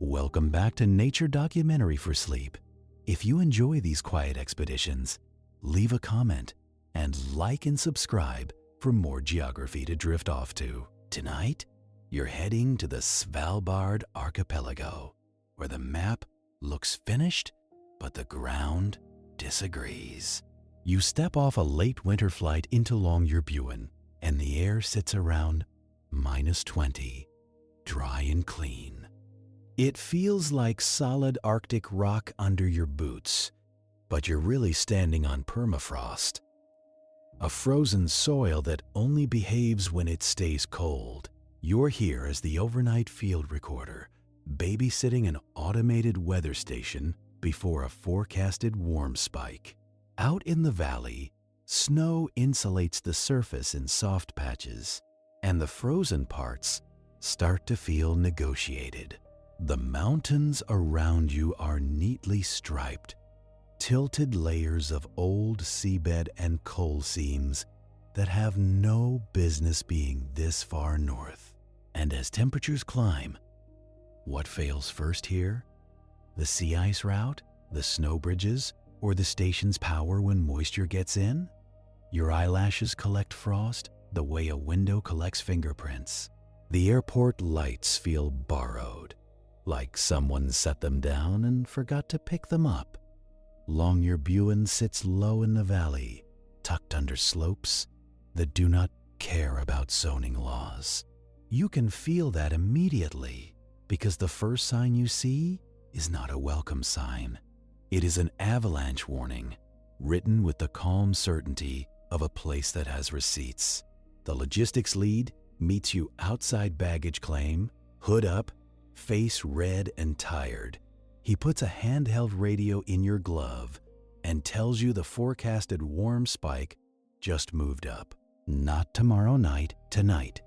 Welcome back to Nature Documentary for Sleep. If you enjoy these quiet expeditions, leave a comment and like and subscribe for more geography to drift off to. Tonight, you're heading to the Svalbard Archipelago, where the map looks finished, but the ground disagrees. You step off a late winter flight into Longyearbyen, and the air sits around -20, dry and clean. It feels like solid Arctic rock under your boots, but you're really standing on permafrost, a frozen soil that only behaves when it stays cold. You're here as the overnight field recorder, babysitting an automated weather station before a forecasted warm spike. Out in the valley, snow insulates the surface in soft patches, and the frozen parts start to feel negotiated. The mountains around you are neatly striped, tilted layers of old seabed and coal seams that have no business being this far north. And as temperatures climb, what fails first here? The sea ice route, the snow bridges, or the station's power when moisture gets in? Your eyelashes collect frost the way a window collects fingerprints. The airport lights feel borrowed, like someone set them down and forgot to pick them up. Longyearbyen sits low in the valley, tucked under slopes that do not care about zoning laws. You can feel that immediately, because the first sign you see is not a welcome sign. It is an avalanche warning, written with the calm certainty of a place that has receipts. The logistics lead meets you outside baggage claim, hood up, face red and tired. He puts a handheld radio in your glove and tells you the forecasted warm spike just moved up. Not tomorrow night, tonight.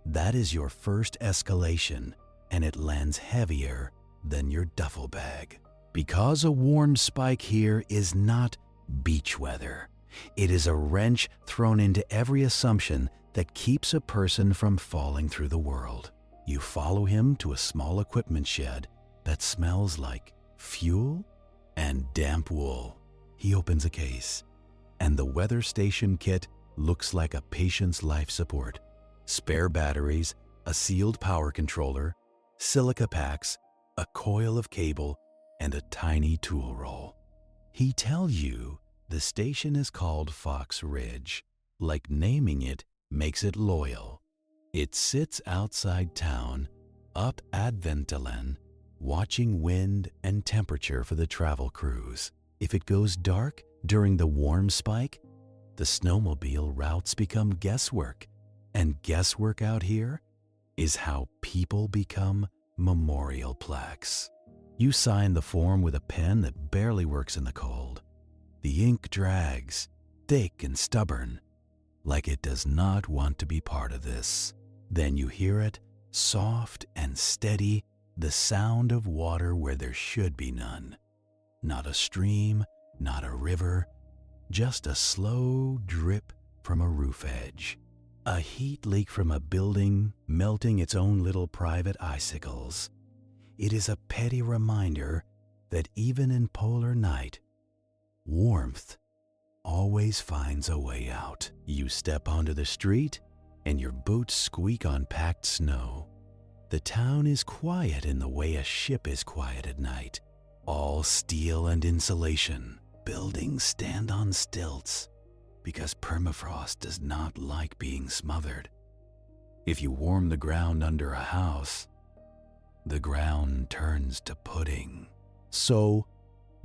That is your first escalation, and it lands heavier than your duffel bag. Because a warm spike here is not beach weather. It is a wrench thrown into every assumption that keeps a person from falling through the world. You follow him to a small equipment shed that smells like fuel and damp wool. He opens a case, and the weather station kit looks like a patient's life support. Spare batteries, a sealed power controller, silica packs, a coil of cable, and a tiny tool roll. He tells you the station is called Fox Ridge, like naming it makes it loyal. It sits outside town, up Adventalen, watching wind and temperature for the travel crews. If it goes dark during the warm spike, the snowmobile routes become guesswork. And guesswork out here is how people become memorial plaques. You sign the form with a pen that barely works in the cold. The ink drags, thick and stubborn, like it does not want to be part of this. Then you hear it, soft and steady, the sound of water where there should be none. Not a stream, not a river, just a slow drip from a roof edge. A heat leak from a building melting its own little private icicles. It is a petty reminder that even in polar night, warmth always finds a way out. You step onto the street, and your boots squeak on packed snow. The town is quiet in the way a ship is quiet at night. All steel and insulation. Buildings stand on stilts because permafrost does not like being smothered. If you warm the ground under a house, the ground turns to pudding. So,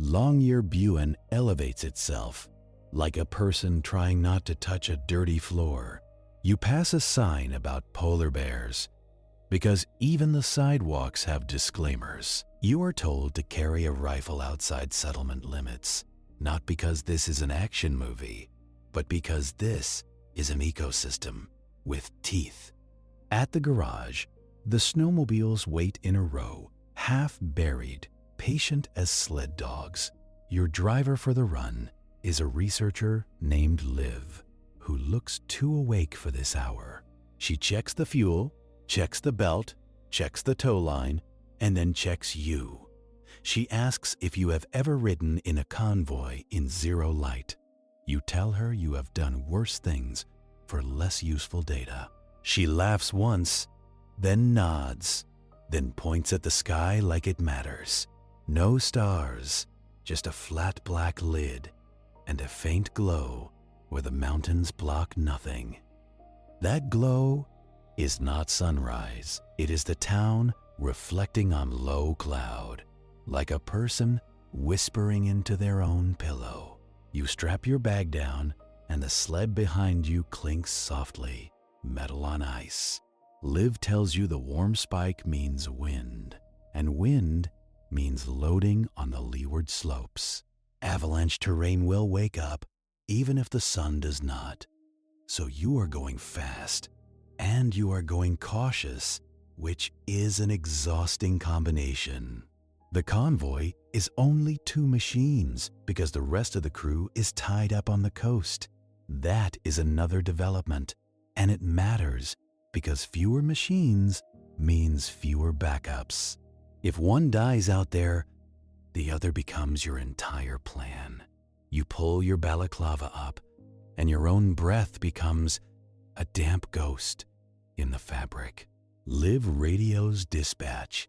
Longyearbyen elevates itself like a person trying not to touch a dirty floor. You pass a sign about polar bears because even the sidewalks have disclaimers. You are told to carry a rifle outside settlement limits, not because this is an action movie, but because this is an ecosystem with teeth. At the garage, the snowmobiles wait in a row, half buried, patient as sled dogs. Your driver for the run is a researcher named Liv, who looks too awake for this hour. She checks the fuel, checks the belt, checks the tow line, and then checks you. She asks if you have ever ridden in a convoy in zero light. You tell her you have done worse things for less useful data. She laughs once, then nods, then points at the sky like it matters. No stars, just a flat black lid and a faint glow where the mountains block nothing. That glow is not sunrise. It is the town reflecting on low cloud, like a person whispering into their own pillow. You strap your bag down and the sled behind you clinks softly, metal on ice. Liv tells you the warm spike means wind, and wind means loading on the leeward slopes. Avalanche terrain will wake up, even if the sun does not. So you are going fast, and you are going cautious, which is an exhausting combination. The convoy is only 2 machines because the rest of the crew is tied up on the coast. That is another development, and it matters because fewer machines means fewer backups. If one dies out there, the other becomes your entire plan. You pull your balaclava up, and your own breath becomes a damp ghost in the fabric. Liv radios dispatch,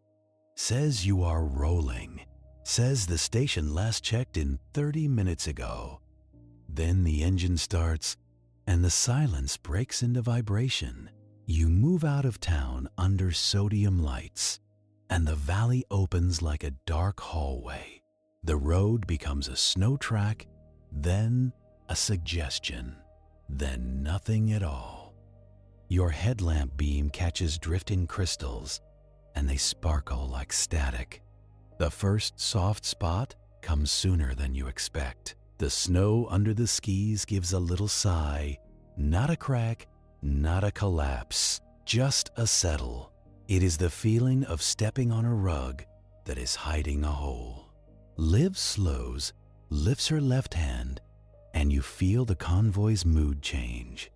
says you are rolling, says the station last checked in 30 minutes ago. Then the engine starts, and the silence breaks into vibration. You move out of town under sodium lights, and the valley opens like a dark hallway. The road becomes a snow track, then a suggestion, then nothing at all. Your headlamp beam catches drifting crystals, and they sparkle like static. The first soft spot comes sooner than you expect. The snow under the skis gives a little sigh, not a crack, not a collapse, just a settle. It is the feeling of stepping on a rug that is hiding a hole. Liv slows, lifts her left hand, and you feel the convoy's mood change.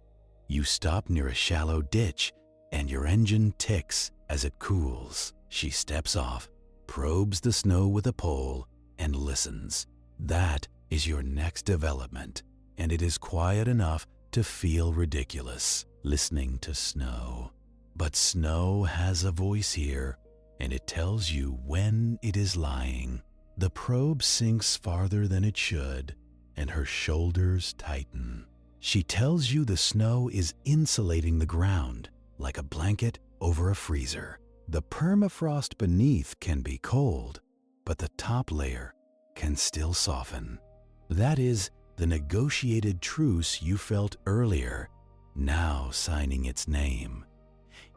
You stop near a shallow ditch, and your engine ticks as it cools. She steps off, probes the snow with a pole, and listens. That is your next development, and it is quiet enough to feel ridiculous, listening to snow. But snow has a voice here, and it tells you when it is lying. The probe sinks farther than it should, and her shoulders tighten. She tells you the snow is insulating the ground like a blanket over a freezer. The permafrost beneath can be cold, but the top layer can still soften. That is the negotiated truce you felt earlier, now signing its name.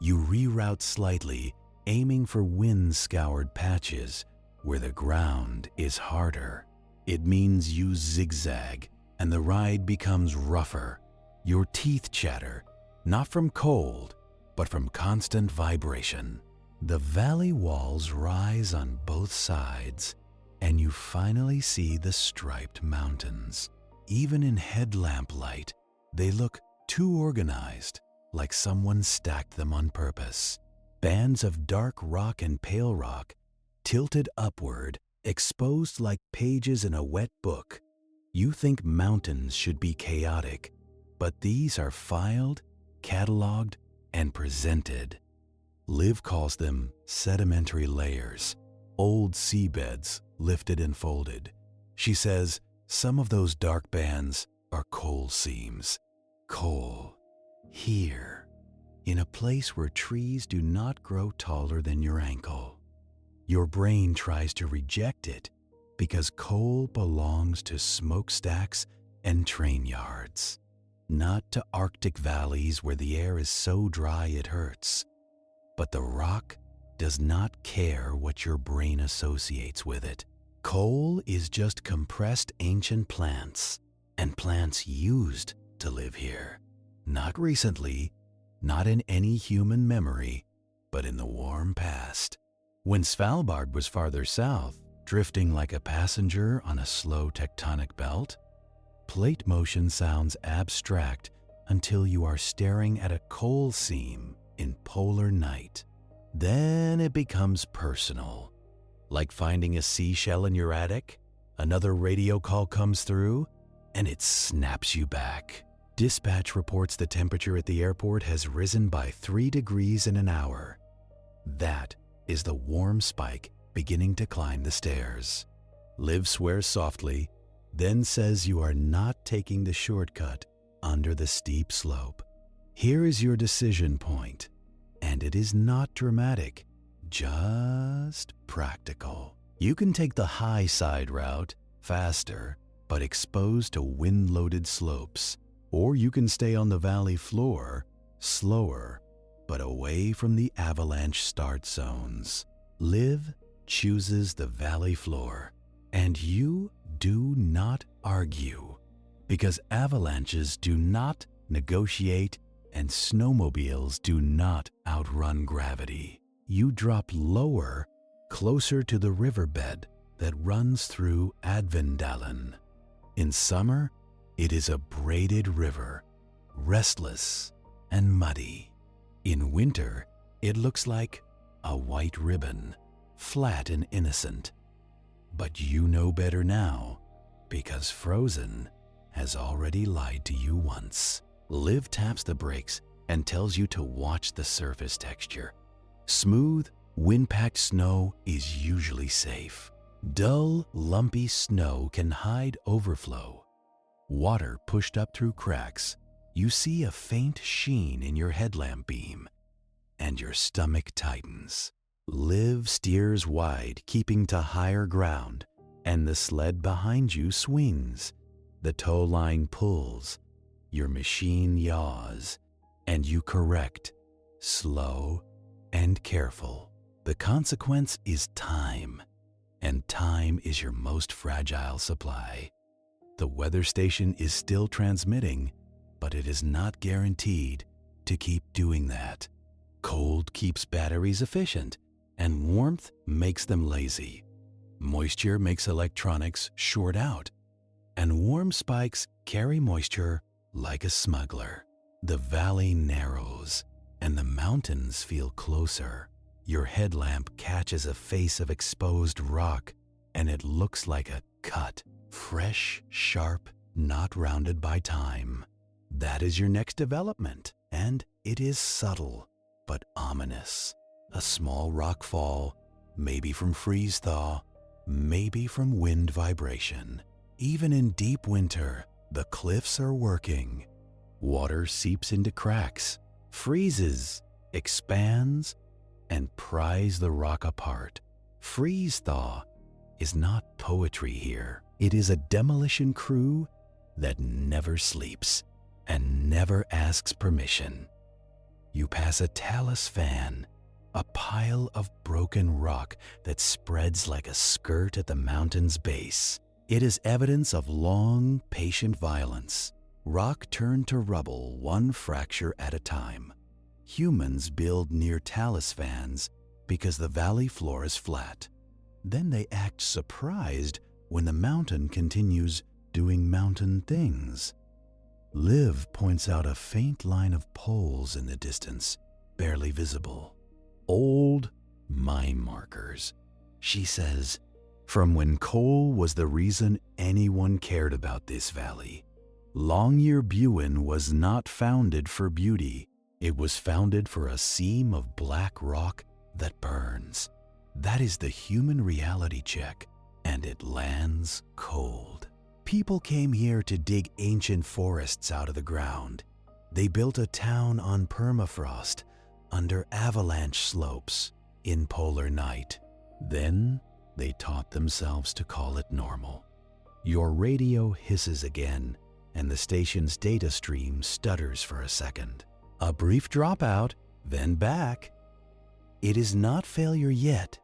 You reroute slightly, aiming for wind-scoured patches where the ground is harder. It means you zigzag, and the ride becomes rougher. Your teeth chatter, not from cold, but from constant vibration. The valley walls rise on both sides, and you finally see the striped mountains. Even in headlamp light, they look too organized, like someone stacked them on purpose. Bands of dark rock and pale rock, tilted upward, exposed like pages in a wet book. You think mountains should be chaotic, but these are filed, cataloged, and presented. Liv calls them sedimentary layers, old seabeds lifted and folded. She says some of those dark bands are coal seams. Coal. Here, in a place where trees do not grow taller than your ankle. Your brain tries to reject it because coal belongs to smokestacks and train yards, not to Arctic valleys where the air is so dry it hurts. But the rock does not care what your brain associates with it. Coal is just compressed ancient plants, and plants used to live here. Not recently, not in any human memory, but in the warm past. When Svalbard was farther south, drifting like a passenger on a slow tectonic belt, plate motion sounds abstract until you are staring at a coal seam in polar night. Then it becomes personal, like finding a seashell in your attic. Another radio call comes through, and it snaps you back. Dispatch reports the temperature at the airport has risen by 3 degrees in an hour. That is the warm spike beginning to climb the stairs. Liv swears softly, then says you are not taking the shortcut under the steep slope. Here is your decision point, and it is not dramatic, just practical. You can take the high side route, faster, but exposed to wind-loaded slopes, or you can stay on the valley floor, slower, but away from the avalanche start zones. Liv chooses the valley floor, and you do not argue, because avalanches do not negotiate and snowmobiles do not outrun gravity. You drop lower, closer to the riverbed that runs through Advendalen. In summer, it is a braided river, restless and muddy. In winter, it looks like a white ribbon, flat and innocent. But you know better now, because Frozen has already lied to you once. Liv taps the brakes and tells you to watch the surface texture. Smooth, wind-packed snow is usually safe. Dull, lumpy snow can hide overflow. Water pushed up through cracks. You see a faint sheen in your headlamp beam, and your stomach tightens. Liv steers wide, keeping to higher ground, and the sled behind you swings. The tow line pulls, your machine yaws, and you correct, slow and careful. The consequence is time, and time is your most fragile supply. The weather station is still transmitting, but it is not guaranteed to keep doing that. Cold keeps batteries efficient, and warmth makes them lazy. Moisture makes electronics short out, and warm spikes carry moisture like a smuggler. The valley narrows, and the mountains feel closer. Your headlamp catches a face of exposed rock, and it looks like a cut, fresh, sharp, not rounded by time. That is your next development, and it is subtle, but ominous. A small rock fall, maybe from freeze-thaw, maybe from wind vibration. Even in deep winter, the cliffs are working. Water seeps into cracks, freezes, expands, and pries the rock apart. Freeze-thaw is not poetry here. It is a demolition crew that never sleeps and never asks permission. You pass a talus fan, a pile of broken rock that spreads like a skirt at the mountain's base. It is evidence of long, patient violence. Rock turned to rubble, one fracture at a time. Humans build near talus fans because the valley floor is flat. Then they act surprised when the mountain continues doing mountain things. Liv points out a faint line of poles in the distance, barely visible. Old mine markers. She says, from when coal was the reason anyone cared about this valley. Longyearbyen was not founded for beauty. It was founded for a seam of black rock that burns. That is the human reality check, and it lands cold. People came here to dig ancient forests out of the ground. They built a town on permafrost, under avalanche slopes, in polar night. Then they taught themselves to call it normal. Your radio hisses again, and the station's data stream stutters for a second. A brief dropout, then back. It is not failure yet,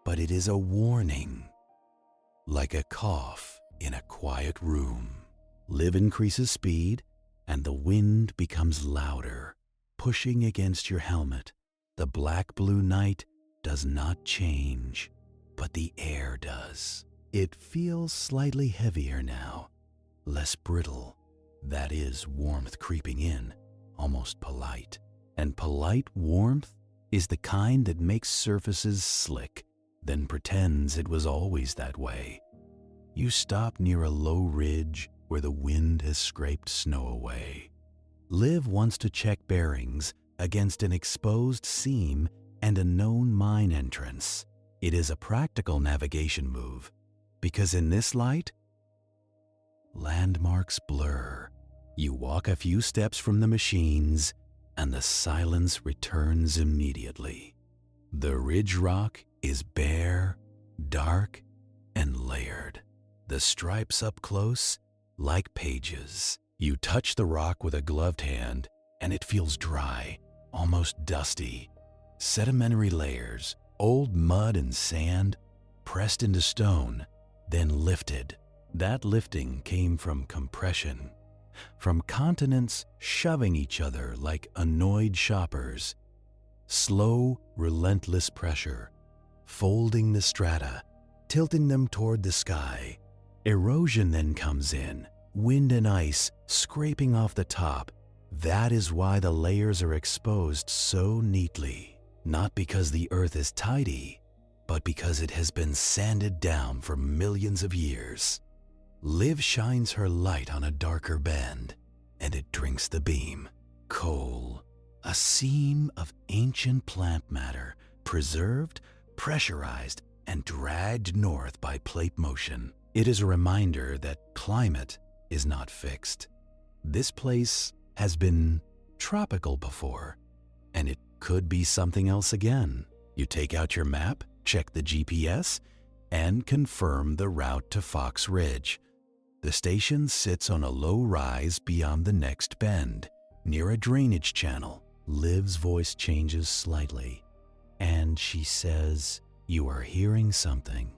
but it is a warning. Like a cough in a quiet room. Liv increases speed, and the wind becomes louder, pushing against your helmet. The black-blue night does not change, but the air does. It feels slightly heavier now, less brittle. That is warmth creeping in, almost polite. And polite warmth is the kind that makes surfaces slick, then pretends it was always that way. You stop near a low ridge where the wind has scraped snow away. Liv wants to check bearings against an exposed seam and a known mine entrance. It is a practical navigation move, because in this light, landmarks blur. You walk a few steps from the machines, and the silence returns immediately. The ridge rock is bare, dark, and layered. The stripes up close, like pages. You touch the rock with a gloved hand, and it feels dry, almost dusty. Sedimentary layers, old mud and sand, pressed into stone, then lifted. That lifting came from compression, from continents shoving each other like annoyed shoppers. Slow, relentless pressure, folding the strata, tilting them toward the sky. Erosion then comes in, wind and ice scraping off the top. That is why the layers are exposed so neatly. Not because the earth is tidy, but because it has been sanded down for millions of years. Liv shines her light on a darker bend, and it drinks the beam. Coal, a seam of ancient plant matter, preserved, pressurized, and dragged north by plate motion. It is a reminder that climate is not fixed. This place has been tropical before, and it could be something else again. You take out your map, check the GPS, and confirm the route to Fox Ridge. The station sits on a low rise beyond the next bend, near a drainage channel. Liv's voice changes slightly, and she says, "You are hearing something."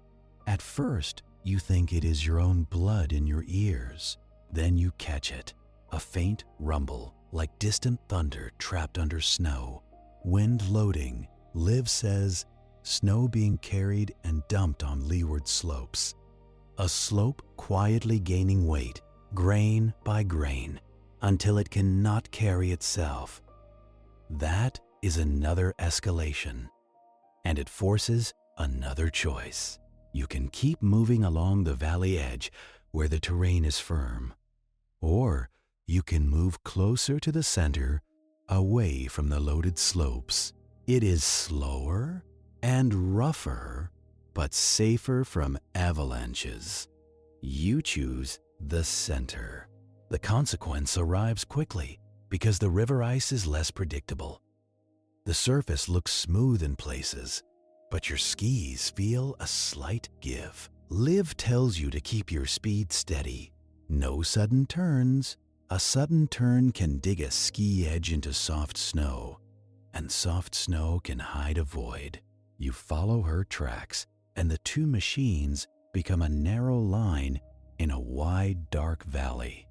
At first, you think it is your own blood in your ears. Then you catch it, a faint rumble, like distant thunder trapped under snow. Wind loading, Liv says, snow being carried and dumped on leeward slopes. A slope quietly gaining weight, grain by grain, until it cannot carry itself. That is another escalation, and it forces another choice. You can keep moving along the valley edge where the terrain is firm, or you can move closer to the center, away from the loaded slopes. It is slower and rougher, but safer from avalanches. You choose the center. The consequence arrives quickly because the river ice is less predictable. The surface looks smooth in places, but your skis feel a slight give. Liv tells you to keep your speed steady. No sudden turns. A sudden turn can dig a ski edge into soft snow, and soft snow can hide a void. You follow her tracks, and the two machines become a narrow line in a wide, dark valley.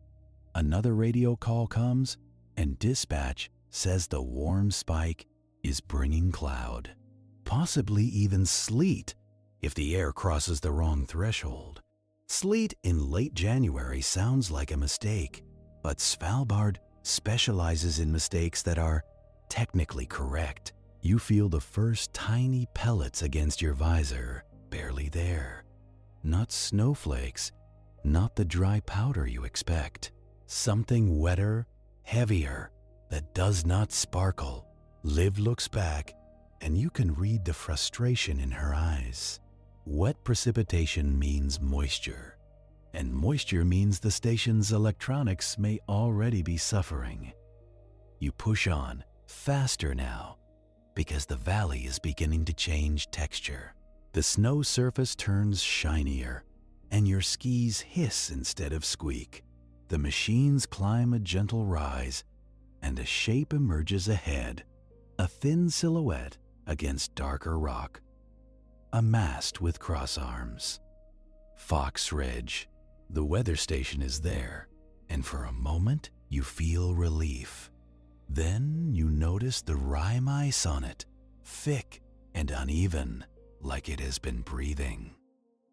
Another radio call comes, and dispatch says the warm spike is bringing cloud, possibly even sleet if the air crosses the wrong threshold. Sleet in late January sounds like a mistake, but Svalbard specializes in mistakes that are technically correct. You feel the first tiny pellets against your visor, barely there. Not snowflakes, not the dry powder you expect. Something wetter, heavier, that does not sparkle. Liv looks back, and you can read the frustration in her eyes. Wet precipitation means moisture, and moisture means the station's electronics may already be suffering. You push on, faster now, because the valley is beginning to change texture. The snow surface turns shinier, and your skis hiss instead of squeak. The machines climb a gentle rise, and a shape emerges ahead, a thin silhouette against darker rock. A mast with cross arms. Fox Ridge. The weather station is there, and for a moment you feel relief. Then you notice the rime ice on it, thick and uneven, like it has been breathing.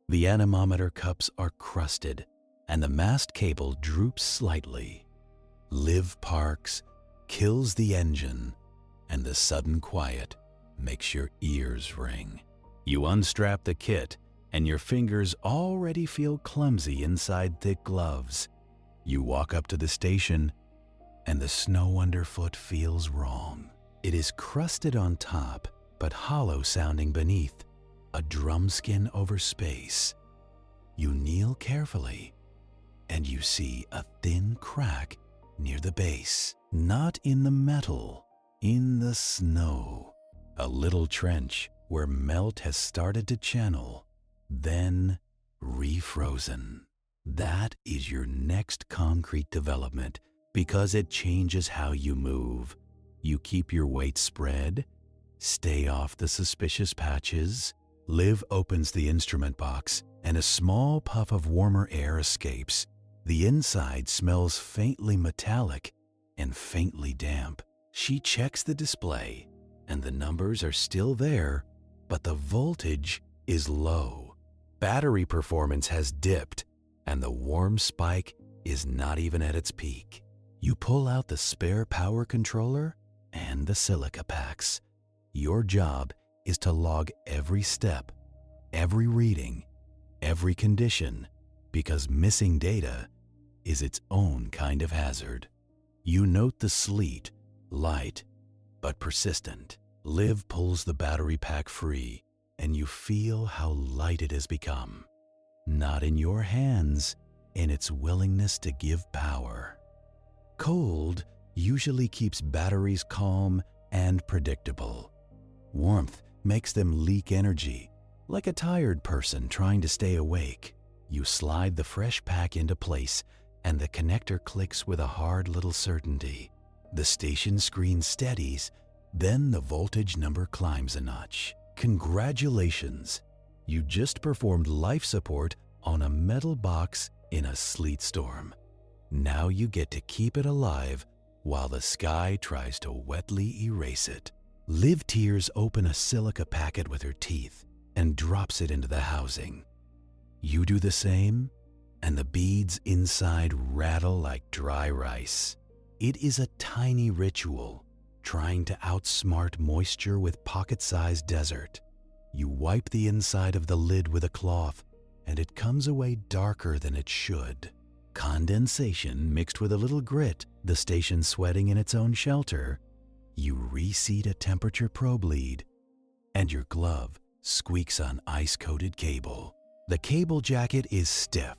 The anemometer cups are crusted, and the mast cable droops slightly. Liv parks, kills the engine, and the sudden quiet makes your ears ring. You unstrap the kit, and your fingers already feel clumsy inside thick gloves. You walk up to the station, and the snow underfoot feels wrong. It is crusted on top, but hollow sounding beneath, a drumskin over space. You kneel carefully, and you see a thin crack near the base. Not in the metal, in the snow. A little trench where melt has started to channel, then refrozen. That is your next concrete development because it changes how you move. You keep your weight spread, stay off the suspicious patches. Liv opens the instrument box and a small puff of warmer air escapes. The inside smells faintly metallic and faintly damp. She checks the display and the numbers are still there, but the voltage is low. Battery performance has dipped and the warm spike is not even at its peak. You pull out the spare power controller and the silica packs. Your job is to log every step, every reading, every condition, because missing data is its own kind of hazard. You note the sleet, light, but persistent. Liv pulls the battery pack free, and you feel how light it has become. Not in your hands, in its willingness to give power. Cold usually keeps batteries calm and predictable. Warmth makes them leak energy, like a tired person trying to stay awake. You slide the fresh pack into place, and the connector clicks with a hard little certainty. The station screen steadies, then the voltage number climbs a notch. Congratulations! You just performed life support on a metal box in a sleet storm. Now you get to keep it alive while the sky tries to wetly erase it. Liv tears open a silica packet with her teeth and drops it into the housing. You do the same, and the beads inside rattle like dry rice. It is a tiny ritual, trying to outsmart moisture with pocket-sized desert. You wipe the inside of the lid with a cloth, and it comes away darker than it should. Condensation mixed with a little grit, the station sweating in its own shelter. You reseat a temperature probe lead, and your glove squeaks on ice-coated cable. The cable jacket is stiff,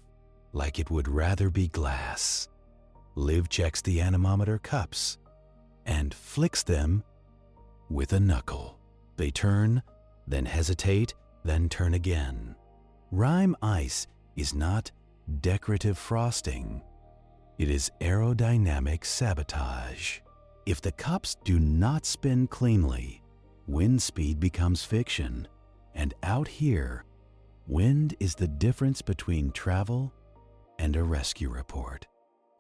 like it would rather be glass. Liv checks the anemometer cups and flicks them with a knuckle. They turn, then hesitate, then turn again. Rime ice is not decorative frosting. It is aerodynamic sabotage. If the cups do not spin cleanly, wind speed becomes fiction. And out here, wind is the difference between travel and a rescue report.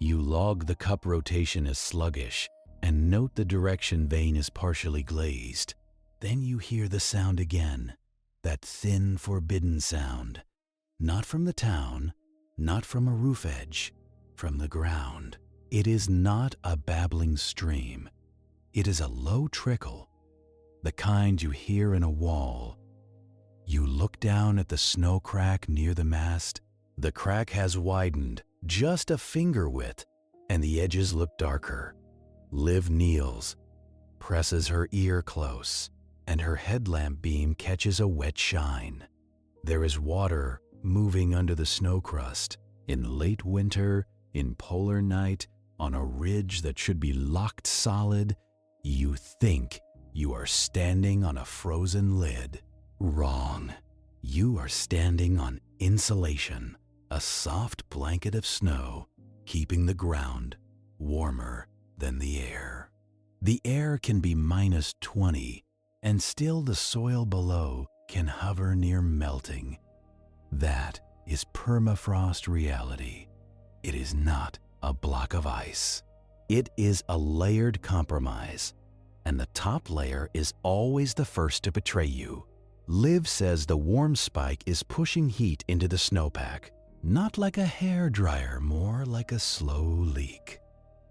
You log the cup rotation as sluggish and note the direction vane is partially glazed. Then you hear the sound again, that thin, forbidden sound. Not from the town, not from a roof edge, from the ground. It is not a babbling stream. It is a low trickle, the kind you hear in a wall. You look down at the snow crack near the mast. The crack has widened, just a finger width, and the edges look darker. Liv kneels, presses her ear close, and her headlamp beam catches a wet shine. There is water moving under the snow crust, in late winter, in polar night, on a ridge that should be locked solid. You think you are standing on a frozen lid. Wrong. You are standing on insulation, a soft blanket of snow, keeping the ground warmer than the air. The air can be -20, and still the soil below can hover near melting. That is permafrost reality. It is not a block of ice. It is a layered compromise, and the top layer is always the first to betray you. Liv says the warm spike is pushing heat into the snowpack, not like a hair dryer, more like a slow leak.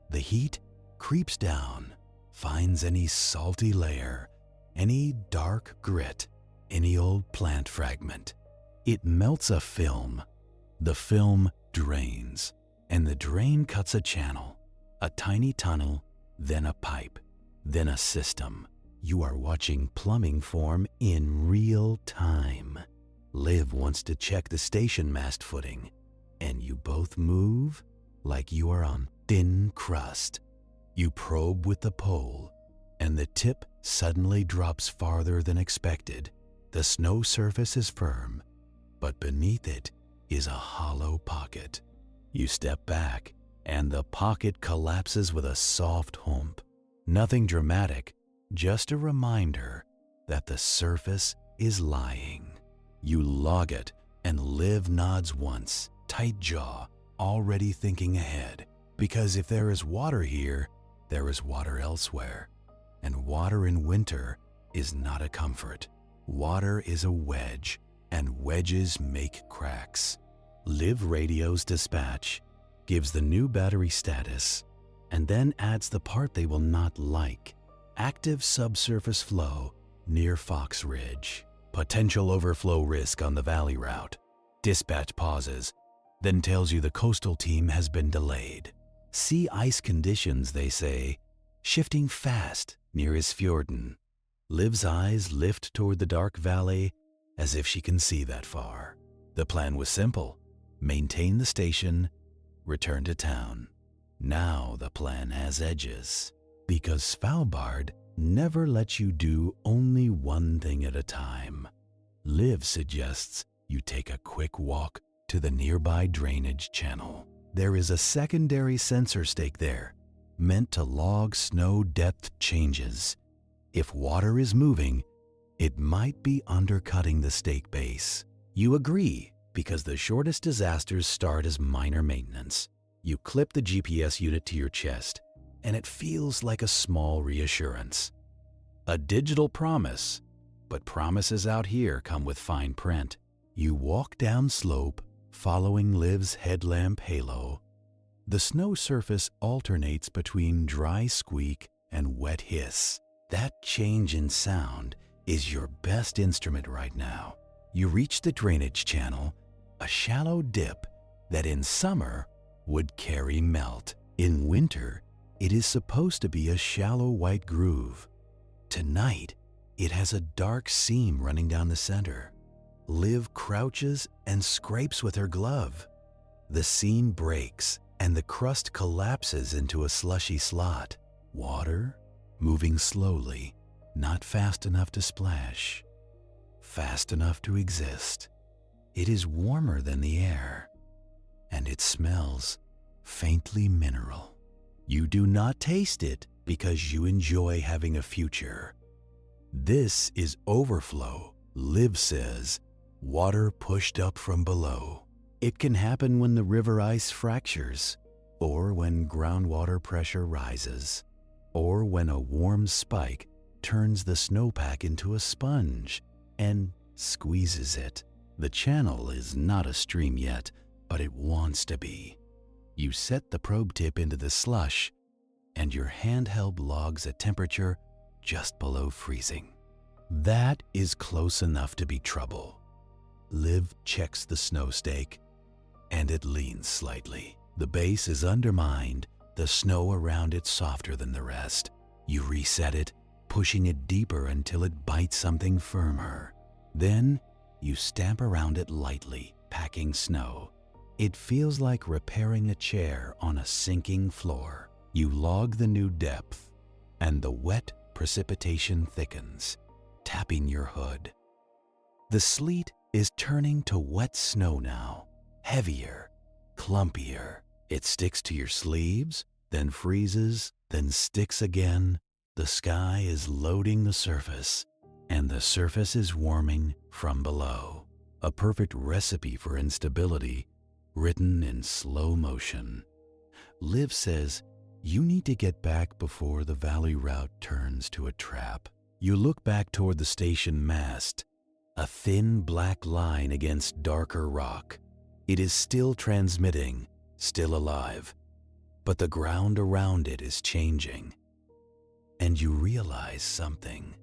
The heat creeps down, finds any salty layer, any dark grit, any old plant fragment. It melts a film. The film drains, and the drain cuts a channel, a tiny tunnel, then a pipe, then a system. You are watching plumbing form in real time. Liv wants to check the station mast footing, and you both move like you are on thin crust. You probe with the pole, and the tip suddenly drops farther than expected. The snow surface is firm, but beneath it is a hollow pocket. You step back, and the pocket collapses with a soft hump. Nothing dramatic, just a reminder that the surface is lying. You log it, and Liv nods once, tight jaw, already thinking ahead. Because if there is water here, there is water elsewhere. And water in winter is not a comfort. Water is a wedge, and wedges make cracks. Liv radios dispatch, gives the new battery status, and then adds the part they will not like. Active subsurface flow near Fox Ridge. Potential overflow risk on the valley route. Dispatch pauses, then tells you the coastal team has been delayed. Sea ice conditions, they say, shifting fast near Isfjorden. Liv's eyes lift toward the dark valley as if she can see that far. The plan was simple. Maintain the station, return to town. Now the plan has edges, because Svalbard never lets you do only one thing at a time. Liv suggests you take a quick walk to the nearby drainage channel. There is a secondary sensor stake there, meant to log snow depth changes. If water is moving, it might be undercutting the stake base. You agree, because the shortest disasters start as minor maintenance. You clip the GPS unit to your chest, and it feels like a small reassurance. A digital promise, but promises out here come with fine print. You walk down slope, following Liv's headlamp halo. The snow surface alternates between dry squeak and wet hiss. That change in sound is your best instrument right now. You reach the drainage channel, a shallow dip that in summer would carry melt. In winter, it is supposed to be a shallow white groove. Tonight, it has a dark seam running down the center. Liv crouches and scrapes with her glove. The seam breaks and the crust collapses into a slushy slot. Water moving slowly, not fast enough to splash, fast enough to exist. It is warmer than the air, and it smells faintly mineral. You do not taste it because you enjoy having a future. This is overflow, Liv says, water pushed up from below. It can happen when the river ice fractures, or when groundwater pressure rises, or when a warm spike turns the snowpack into a sponge and squeezes it. The channel is not a stream yet, but it wants to be. You set the probe tip into the slush, and your handheld logs a temperature just below freezing. That is close enough to be trouble. Liv checks the snow stake, and it leans slightly. The base is undermined, the snow around it softer than the rest. You reset it, pushing it deeper until it bites something firmer. Then, you stamp around it lightly, packing snow. It feels like repairing a chair on a sinking floor. You log the new depth, and the wet precipitation thickens, tapping your hood. The sleet is turning to wet snow now, heavier, clumpier. It sticks to your sleeves, then freezes, then sticks again. The sky is loading the surface, and the surface is warming from below. A perfect recipe for instability, written in slow motion. Liv says you need to get back before the valley route turns to a trap. You look back toward the station mast, a thin black line against darker rock. It is still transmitting, still alive, but the ground around it is changing. And you realize something.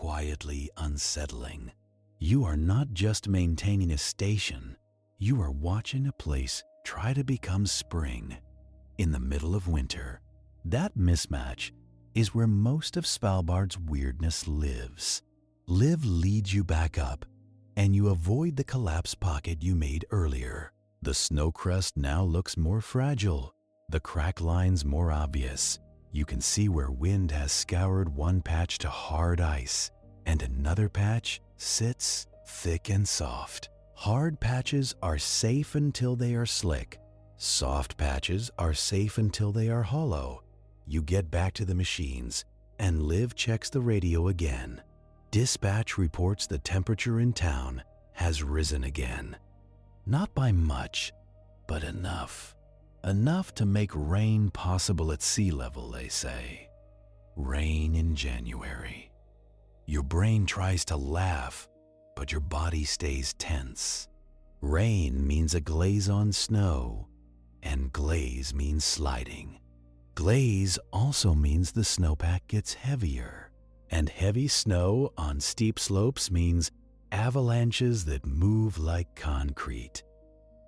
quietly unsettling. You are not just maintaining a station, you are watching a place try to become spring in the middle of winter. That mismatch is where most of Svalbard's weirdness lives. Live leads you back up, and you avoid the collapsed pocket you made earlier. The snow crust now looks more fragile, the crack lines more obvious. You can see where wind has scoured one patch to hard ice, and another patch sits thick and soft. Hard patches are safe until they are slick. Soft patches are safe until they are hollow. You get back to the machines, and Liv checks the radio again. Dispatch reports the temperature in town has risen again. Not by much, but enough. Enough to make rain possible at sea level, they say. Rain in January. Your brain tries to laugh, but your body stays tense. Rain means a glaze on snow, and glaze means sliding. Glaze also means the snowpack gets heavier, and heavy snow on steep slopes means avalanches that move like concrete.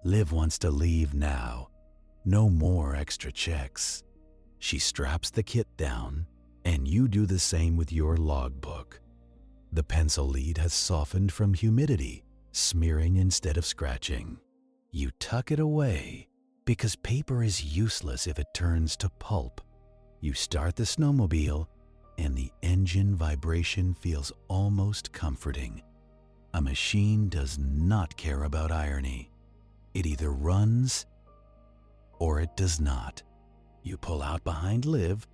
Liv wants to leave now. No more extra checks. She straps the kit down, and you do the same with your logbook. The pencil lead has softened from humidity, smearing instead of scratching. You tuck it away because paper is useless if it turns to pulp. You start the snowmobile, and the engine vibration feels almost comforting. A machine does not care about irony. It either runs or it does not. You pull out behind Liv,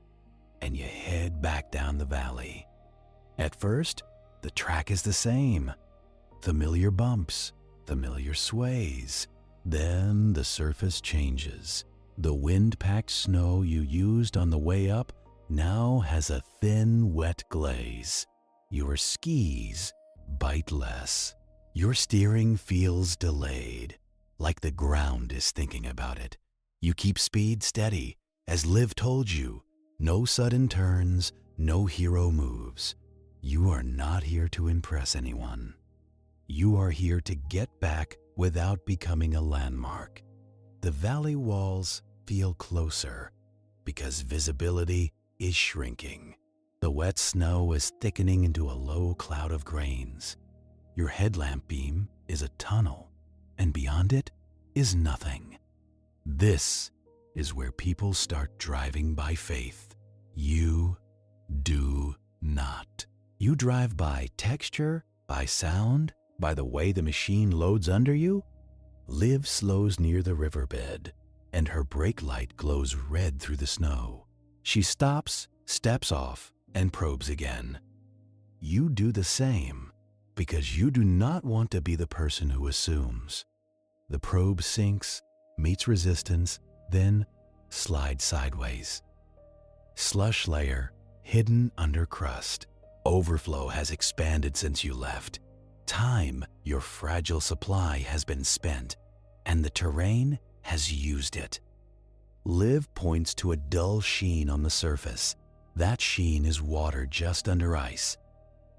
and you head back down the valley. At first, the track is the same. Familiar bumps, familiar sways. Then the surface changes. The wind-packed snow you used on the way up now has a thin, wet glaze. Your skis bite less. Your steering feels delayed, like the ground is thinking about it. You keep speed steady, as Liv told you. No sudden turns, no hero moves. You are not here to impress anyone. You are here to get back without becoming a landmark. The valley walls feel closer because visibility is shrinking. The wet snow is thickening into a low cloud of grains. Your headlamp beam is a tunnel, and beyond it is nothing. This is where people start driving by faith. You do not. You drive by texture, by sound, by the way the machine loads under you. Liv slows near the riverbed, and her brake light glows red through the snow. She stops, steps off, and probes again. You do the same, because you do not want to be the person who assumes. The probe sinks, meets resistance, then slides sideways. Slush layer hidden under crust. Overflow has expanded since you left. Time, your fragile supply, has been spent, and the terrain has used it. Liv points to a dull sheen on the surface. That sheen is water just under ice,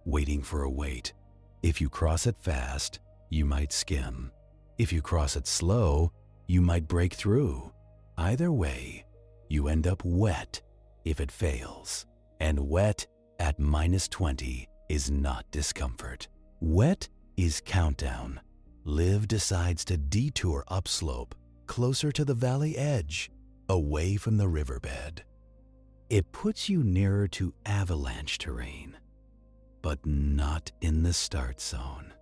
waiting for a wait. If you cross it fast, you might skim. If you cross it slow, you might break through. Either way, you end up wet if it fails. And wet at -20 is not discomfort. Wet is countdown. Liv decides to detour upslope, closer to the valley edge, away from the riverbed. It puts you nearer to avalanche terrain, but not in the start zone.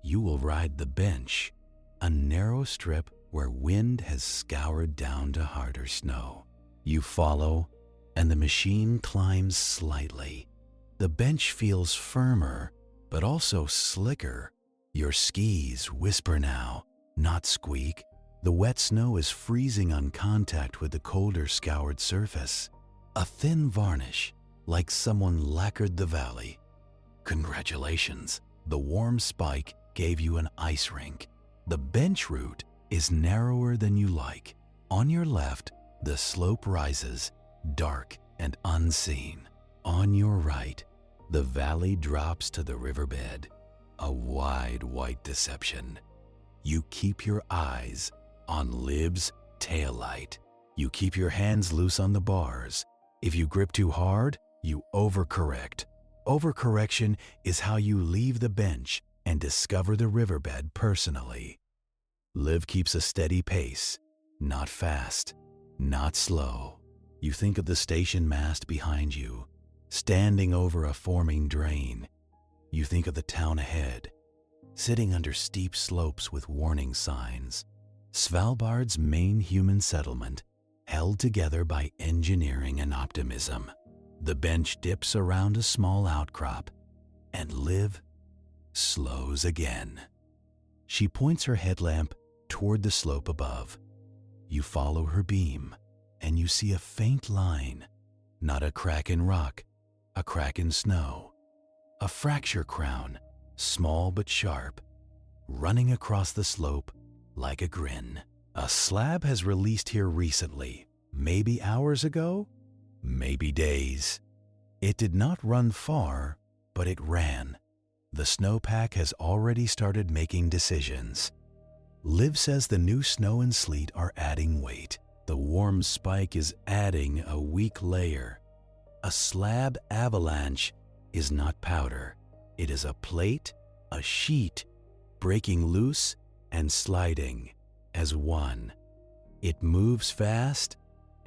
You will ride the bench, a narrow strip where wind has scoured down to harder snow. You follow, and the machine climbs slightly. The bench feels firmer, but also slicker. Your skis whisper now, not squeak. The wet snow is freezing on contact with the colder scoured surface. A thin varnish, like someone lacquered the valley. Congratulations, the warm spike gave you an ice rink. The bench route is narrower than you like. On your left, the slope rises, dark and unseen. On your right, The valley drops to the riverbed, a wide white deception. You keep your eyes on Liv's taillight. You keep your hands loose on the bars. If you grip too hard, you overcorrect. Overcorrection is how you leave the bench and discover the riverbed personally. Liv keeps a steady pace, not fast, not slow. You think of the station mast behind you, standing over a forming drain. You think of the town ahead, sitting under steep slopes with warning signs. Svalbard's main human settlement, held together by engineering and optimism. The bench dips around a small outcrop, and Liv slows again. She points her headlamp toward the slope above. You follow her beam, and you see a faint line, not a crack in rock, a crack in snow, a fracture crown, small but sharp, running across the slope like a grin. A slab has released here recently, maybe hours ago, maybe days. It did not run far, but it ran. The snowpack has already started making decisions. Liv says the new snow and sleet are adding weight. The warm spike is adding a weak layer. A slab avalanche is not powder. It is a plate, a sheet, breaking loose and sliding as one. It moves fast,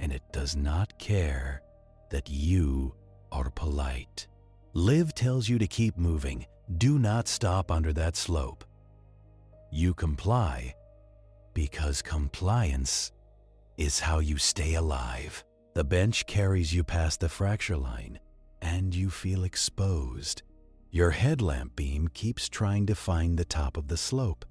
and it does not care that you are polite. Liv tells you to keep moving. Do not stop under that slope. You comply because compliance is how you stay alive. The bench carries you past the fracture line, and you feel exposed. Your headlamp beam keeps trying to find the top of the slope.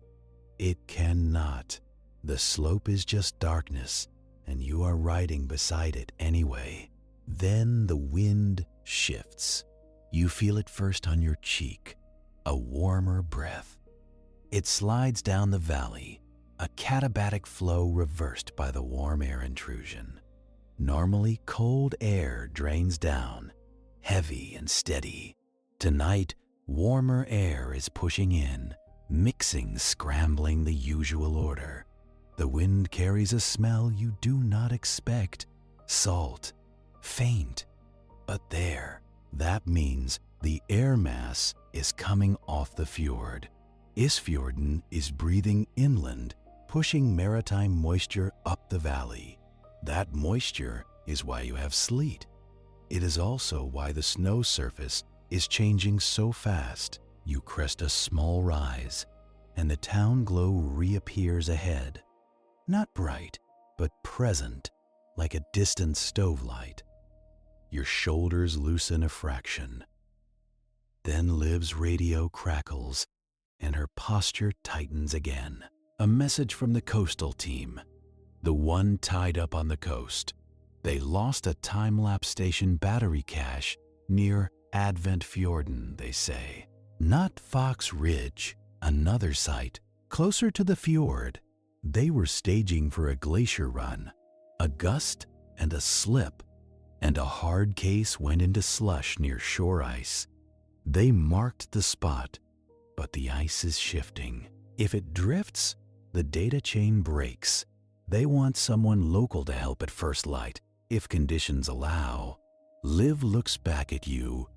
It cannot. The slope is just darkness, and you are riding beside it anyway. Then the wind shifts. You feel it first on your cheek, a warmer breath. It slides down the valley, a katabatic flow reversed by the warm air intrusion. Normally, cold air drains down, heavy and steady. Tonight, warmer air is pushing in, mixing, scrambling the usual order. The wind carries a smell you do not expect, salt, faint, but there. That means the air mass is coming off the fjord. Isfjorden is breathing inland, pushing maritime moisture up the valley. That moisture is why you have sleet. It is also why the snow surface is changing so fast. You crest a small rise, and the town glow reappears ahead. Not bright, but present, like a distant stove light. Your shoulders loosen a fraction. Then Liv's radio crackles, and her posture tightens again. A message from the coastal team, the one tied up on the coast. They lost a time-lapse station battery cache near Fjorden, they say. Not Fox Ridge, another site, closer to the fjord. They were staging for a glacier run. A gust and a slip, and a hard case went into slush near shore ice. They marked the spot, but the ice is shifting. If it drifts, the data chain breaks. They want someone local to help at first light, if conditions allow. Liv looks back at you,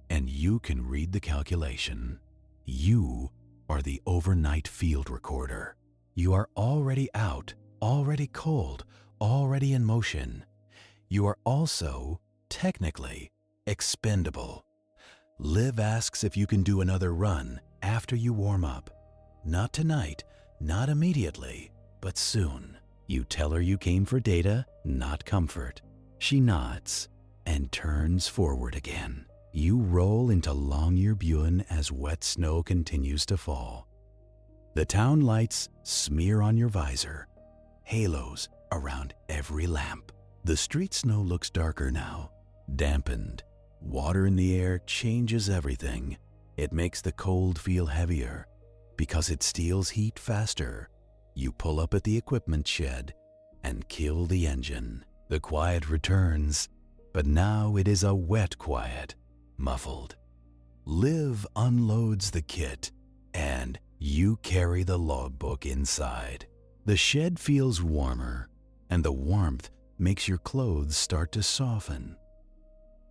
and you can read the calculation. You are the overnight field recorder. You are already out, already cold, already in motion. You are also, technically, expendable. Liv asks if you can do another run after you warm up. Not tonight, not immediately, but soon. You tell her you came for data, not comfort. She nods and turns forward again. You roll into Longyearbyen as wet snow continues to fall. The town lights smear on your visor, halos around every lamp. The street snow looks darker now, dampened. Water in the air changes everything. It makes the cold feel heavier because it steals heat faster. You pull up at the equipment shed and kill the engine. The quiet returns, but now it is a wet quiet, muffled. Liv unloads the kit, and you carry the logbook inside. The shed feels warmer, and the warmth makes your clothes start to soften.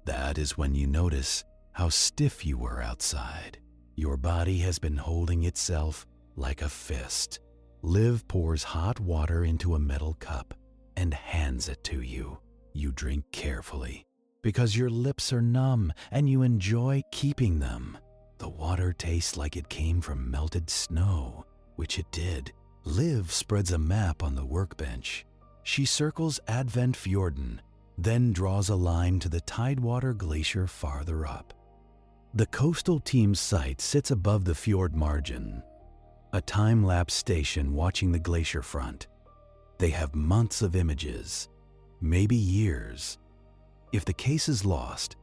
That is when you notice how stiff you were outside. Your body has been holding itself like a fist. Liv pours hot water into a metal cup and hands it to you. You drink carefully because your lips are numb and you enjoy keeping them. The water tastes like it came from melted snow, which it did. Liv spreads a map on the workbench. She circles Fjorden, then draws a line to the Tidewater glacier farther up. The coastal team's site sits above the fjord margin, a time-lapse station watching the glacier front. They have months of images, maybe years. If the case is lost,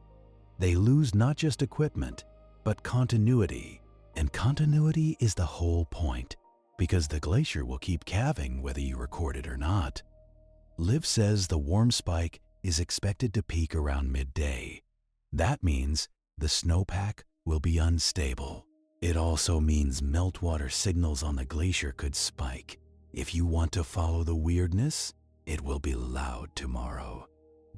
they lose not just equipment, but continuity. And continuity is the whole point, because the glacier will keep calving whether you record it or not. Liv says the warm spike is expected to peak around midday. That means the snowpack will be unstable. It also means meltwater signals on the glacier could spike. If you want to follow the weirdness, it will be loud tomorrow.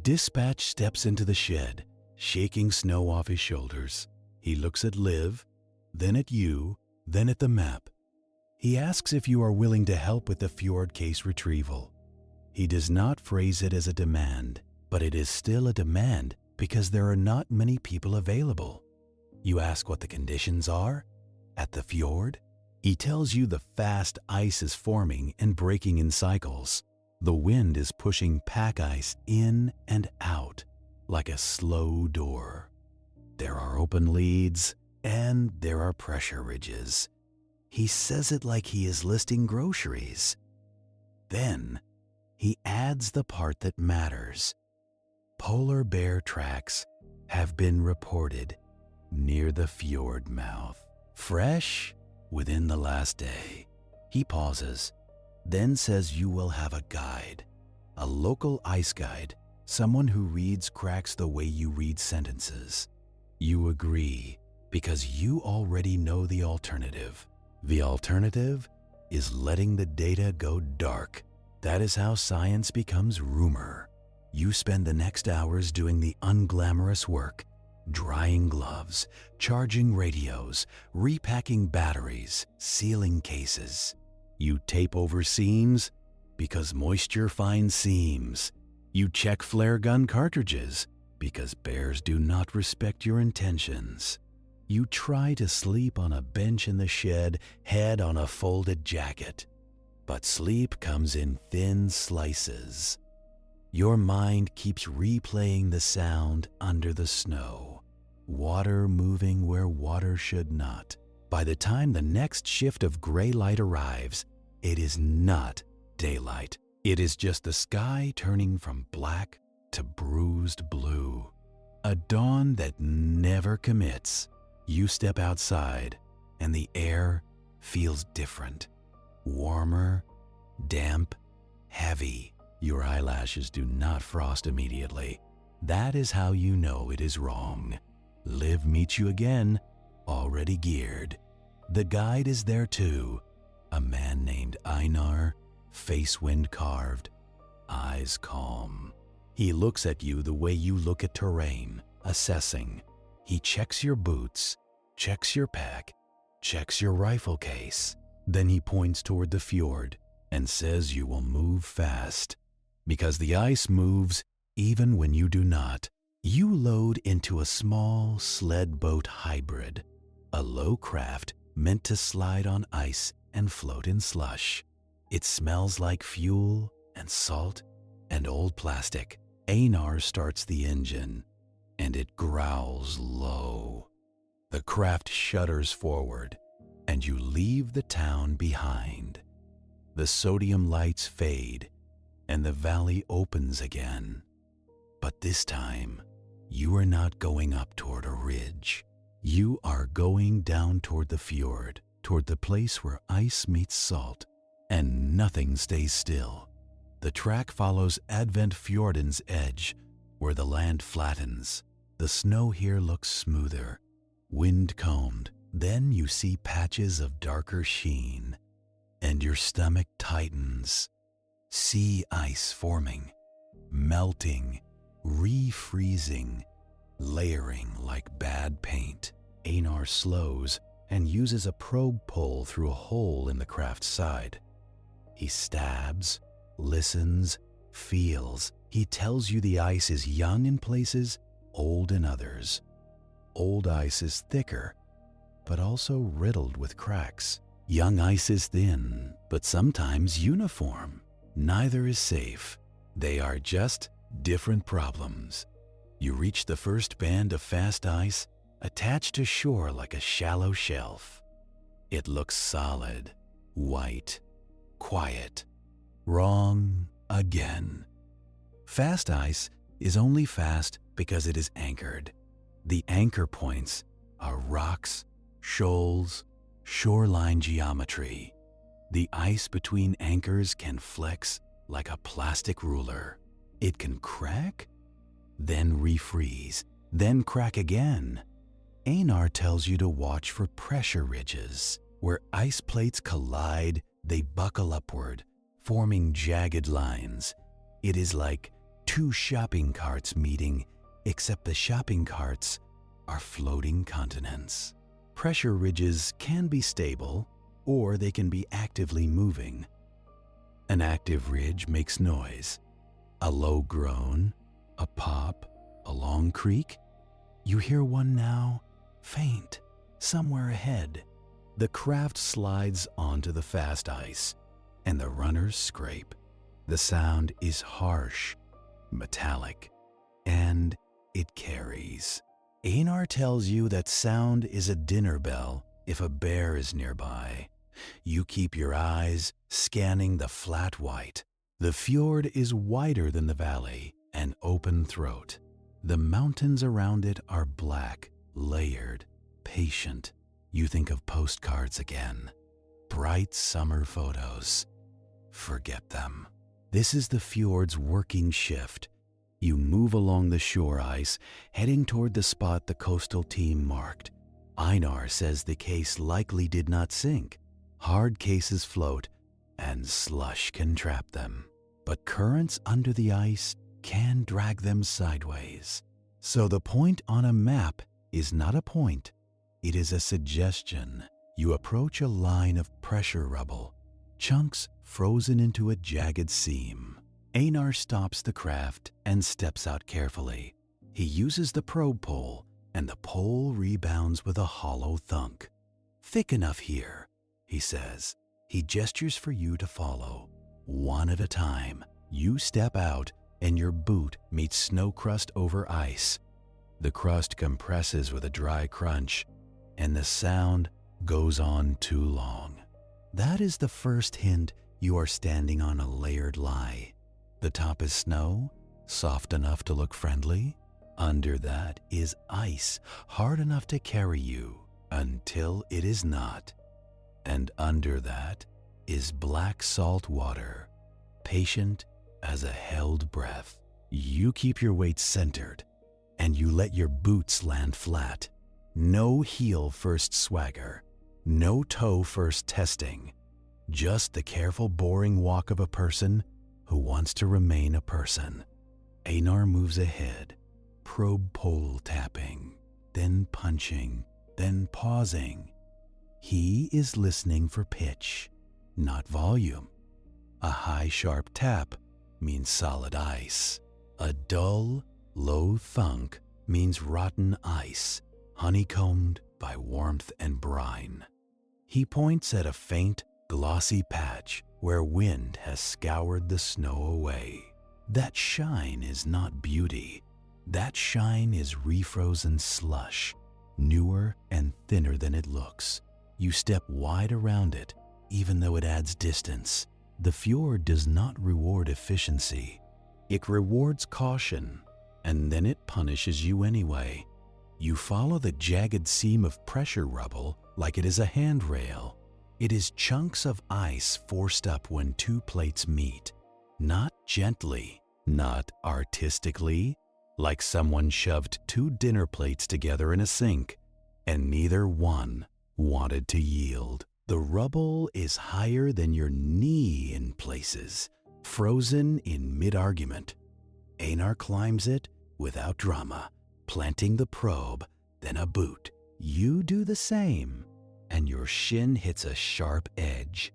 Dispatch steps into the shed, shaking snow off his shoulders. He looks at Liv, then at you, then at the map. He asks if you are willing to help with the fjord case retrieval. He does not phrase it as a demand, but it is still a demand because there are not many people available. You ask what the conditions are at the fjord. He tells you the fast ice is forming and breaking in cycles. The wind is pushing pack ice in and out like a slow door. There are open leads and there are pressure ridges. He says it like he is listing groceries. Then he adds the part that matters. Polar bear tracks have been reported near the fjord mouth. Fresh within the last day. He pauses, then says you will have a guide, a local ice guide, someone who reads cracks the way you read sentences. You agree because you already know the alternative. The alternative is letting the data go dark. That is how science becomes rumor. You spend the next hours doing the unglamorous work, drying gloves, charging radios, repacking batteries, sealing cases. You tape over seams because moisture finds seams. You check flare gun cartridges because bears do not respect your intentions. You try to sleep on a bench in the shed, head on a folded jacket. But sleep comes in thin slices. Your mind keeps replaying the sound under the snow. Water moving where water should not. By the time the next shift of gray light arrives, it is not daylight. It is just the sky turning from black to bruised blue. A dawn that never commits. You step outside and the air feels different. Warmer, damp, heavy. Your eyelashes do not frost immediately. That is how you know it is wrong. Liv meets you again, already geared. The guide is there too, a man named Einar, face wind carved, eyes calm. He looks at you the way you look at terrain, assessing. He checks your boots, checks your pack, checks your rifle case. Then he points toward the fjord and says you will move fast, because the ice moves even when you do not. You load into a small sled boat hybrid, a low craft meant to slide on ice and float in slush. It smells like fuel and salt and old plastic. Einar starts the engine, and it growls low. The craft shudders forward, and you leave the town behind. The sodium lights fade, and the valley opens again. But this time, you are not going up toward a ridge. You are going down toward the fjord, toward the place where ice meets salt, and nothing stays still. The track follows Fjorden's edge, where the land flattens. The snow here looks smoother, wind-combed. Then you see patches of darker sheen, and your stomach tightens. Sea ice forming, melting, refreezing, layering like bad paint. Einar slows and uses a probe pole through a hole in the craft's side. He stabs, listens, feels. He tells you the ice is young in places, old in others. Old ice is thicker, but also riddled with cracks. Young ice is thin, but sometimes uniform. Neither is safe. They are just different problems. You reach the first band of fast ice, attached to shore like a shallow shelf. It looks solid, white, quiet. Wrong again. Fast ice is only fast because it is anchored. The anchor points are rocks, shoals, shoreline geometry. The ice between anchors can flex like a plastic ruler. It can crack, then refreeze, then crack again. Einar tells you to watch for pressure ridges. Where ice plates collide, they buckle upward, forming jagged lines. It is like two shopping carts meeting, except the shopping carts are floating continents. Pressure ridges can be stable, or they can be actively moving. An active ridge makes noise. A low groan, a pop, a long creak. You hear one now, faint, somewhere ahead. The craft slides onto the fast ice, and the runners scrape. The sound is harsh, metallic, and it carries. Einar tells you that sound is a dinner bell if a bear is nearby. You keep your eyes scanning the flat white. The fjord is wider than the valley, an open throat. The mountains around it are black, layered, patient. You think of postcards again. Bright summer photos. Forget them. This is the fjord's working shift. You move along the shore ice, heading toward the spot the coastal team marked. Einar says the case likely did not sink. Hard cases float, and slush can trap them. But currents under the ice can drag them sideways. So the point on a map is not a point. It is a suggestion. You approach a line of pressure rubble, chunks frozen into a jagged seam. Einar stops the craft and steps out carefully. He uses the probe pole, and the pole rebounds with a hollow thunk. Thick enough here, he says. He gestures for you to follow. One at a time, you step out, and your boot meets snow crust over ice. The crust compresses with a dry crunch, and the sound goes on too long. That is the first hint you are standing on a layered lie. The top is snow, soft enough to look friendly. Under that is ice, hard enough to carry you until it is not. And under that is black salt water, patient as a held breath. You keep your weight centered, and you let your boots land flat. No heel first swagger, no toe first testing. Just the careful boring walk of a person who wants to remain a person. Einar moves ahead, probe pole tapping, then punching, then pausing. He is listening for pitch, not volume. A high sharp tap means solid ice. A dull, low thunk means rotten ice, honeycombed by warmth and brine. He points at a faint, glossy patch where wind has scoured the snow away. That shine is not beauty. That shine is refrozen slush, newer and thinner than it looks. You step wide around it, even though it adds distance. The fjord does not reward efficiency. It rewards caution, and then it punishes you anyway. You follow the jagged seam of pressure rubble like it is a handrail. It is chunks of ice forced up when two plates meet. Not gently, not artistically, like someone shoved two dinner plates together in a sink. and neither one wanted to yield. The rubble is higher than your knee in places, frozen in mid-argument. Einar climbs it without drama, planting the probe, then a boot. You do the same, and your shin hits a sharp edge.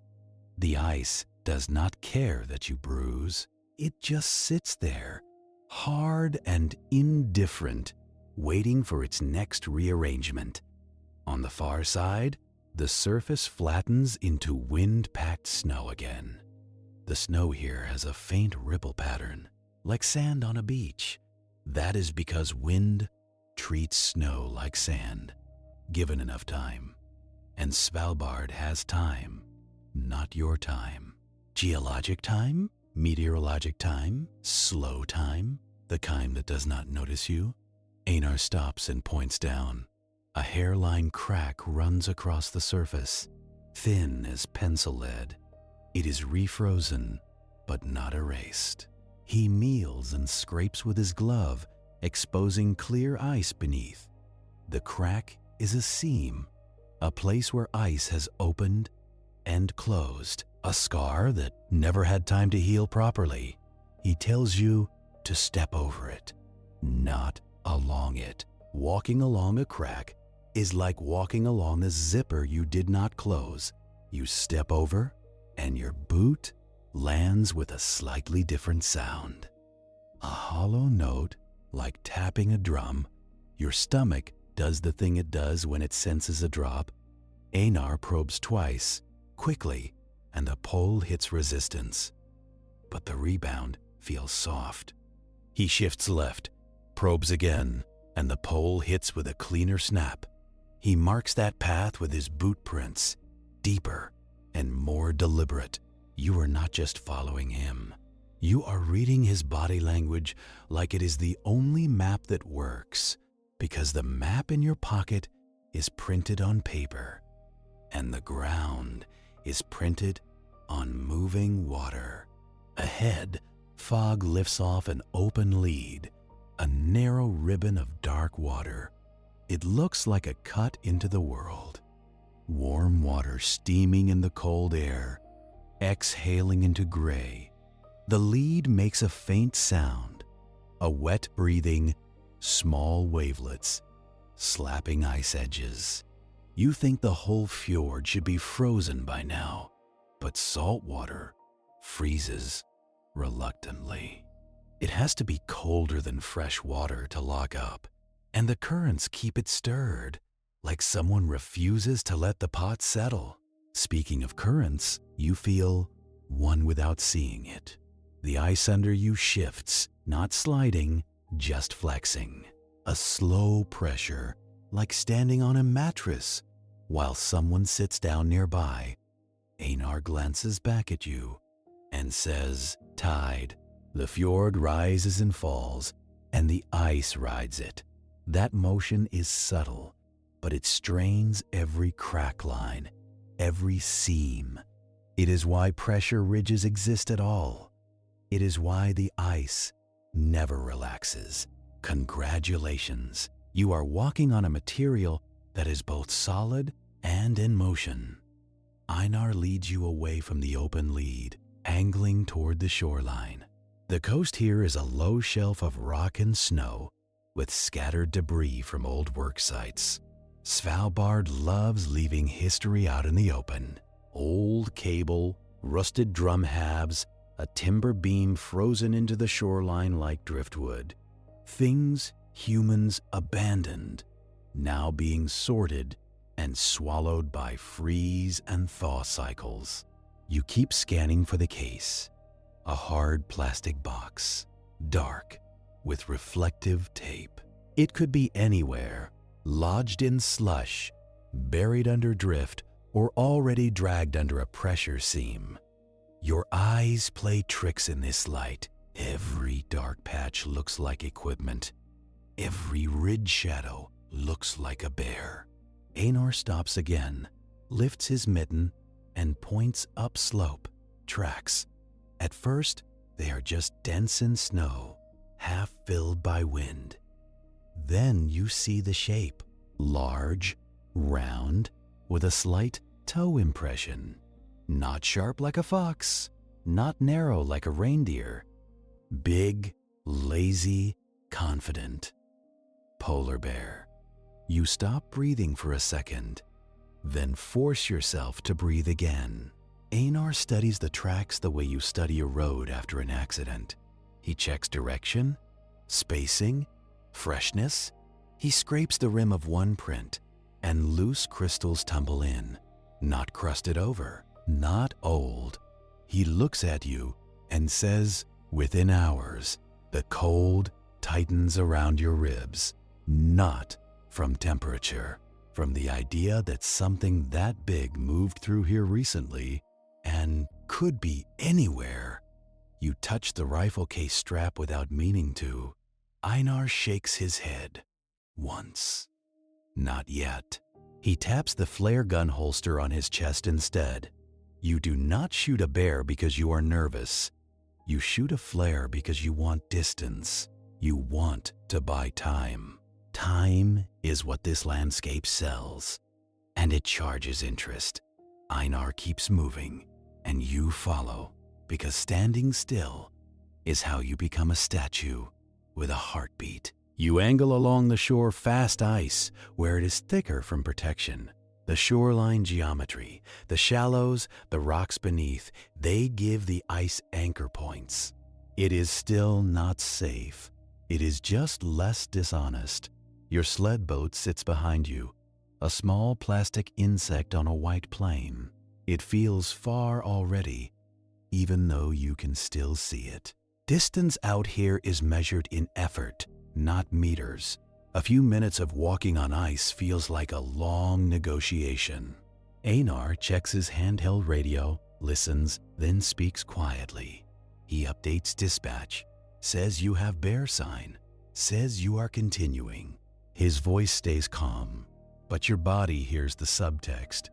The ice does not care that you bruise. It just sits there, hard and indifferent, waiting for its next rearrangement. On the far side, the surface flattens into wind-packed snow again. The snow here has a faint ripple pattern, like sand on a beach. That is because wind treats snow like sand, given enough time. And Svalbard has time, not your time. Geologic time? Meteorologic time? Slow time? The kind that does not notice you? Einar stops and points down. A hairline crack runs across the surface, thin as pencil lead. It is refrozen, but not erased. He kneels and scrapes with his glove, exposing clear ice beneath. The crack is a seam, a place where ice has opened and closed, a scar that never had time to heal properly. He tells you to step over it, not along it. Walking along a crack is like walking along a zipper you did not close. You step over, and your boot lands with a slightly different sound. A hollow note, like tapping a drum. Your stomach does the thing it does when it senses a drop. Einar probes twice, quickly, and the pole hits resistance. But the rebound feels soft. He shifts left, probes again, and the pole hits with a cleaner snap. He marks that path with his boot prints, deeper and more deliberate. You are not just following him. You are reading his body language like it is the only map that works, because the map in your pocket is printed on paper, and the ground is printed on moving water. Ahead, fog lifts off an open lead, a narrow ribbon of dark water. It looks like a cut into the world. Warm water steaming in the cold air, exhaling into gray. The lead makes a faint sound, a wet breathing, small wavelets, slapping ice edges. You think the whole fjord should be frozen by now, but salt water freezes reluctantly. It has to be colder than fresh water to lock up, and the currents keep it stirred, like someone refuses to let the pot settle. Speaking of currents, you feel one without seeing it. The ice under you shifts, not sliding, just flexing. A slow pressure, like standing on a mattress while someone sits down nearby. Einar glances back at you and says, "Tide." The fjord rises and falls, and the ice rides it. That motion is subtle, but it strains every crack line, every seam. It is why pressure ridges exist at all. It is why the ice never relaxes. Congratulations, you are walking on a material that is both solid and in motion. Einar leads you away from the open lead, angling toward the shoreline. The coast here is a low shelf of rock and snow with scattered debris from old work sites. Svalbard loves leaving history out in the open. Old cable, rusted drum halves, a timber beam frozen into the shoreline like driftwood. Things humans abandoned, now being sorted and swallowed by freeze and thaw cycles. You keep scanning for the case. A hard plastic box, dark, with reflective tape. It could be anywhere, lodged in slush, buried under drift, or already dragged under a pressure seam. Your eyes play tricks in this light. Every dark patch looks like equipment. Every ridge shadow looks like a bear. Einar stops again, lifts his mitten, and points upslope. Tracks. At first, they are just dense in snow, half filled by wind. Then you see the shape, large, round with a slight toe impression, not sharp like a fox, not narrow like a reindeer, big, lazy, confident. Polar bear. You stop breathing for a second, then force yourself to breathe again. Einar studies the tracks the way you study a road after an accident. He checks direction, spacing, freshness. He scrapes the rim of one print, and loose crystals tumble in, not crusted over, not old. He looks at you and says, within hours, the cold tightens around your ribs, not from temperature, from the idea that something that big moved through here recently and could be anywhere. You touch the rifle case strap without meaning to. Einar shakes his head. Once. Not yet. He taps the flare gun holster on his chest instead. You do not shoot a bear because you are nervous. You shoot a flare because you want distance. You want to buy time. Time is what this landscape sells, and it charges interest. Einar keeps moving, and you follow, because standing still is how you become a statue with a heartbeat. You angle along the shore fast ice, where it is thicker from protection. The shoreline geometry, the shallows, the rocks beneath, they give the ice anchor points. It is still not safe. It is just less dishonest. Your sled boat sits behind you, a small plastic insect on a white plain. It feels far already, even though you can still see it. Distance out here is measured in effort, not meters. A few minutes of walking on ice feels like a long negotiation. Einar checks his handheld radio, listens, then speaks quietly. He updates dispatch, says you have bear sign, says you are continuing. His voice stays calm, but your body hears the subtext.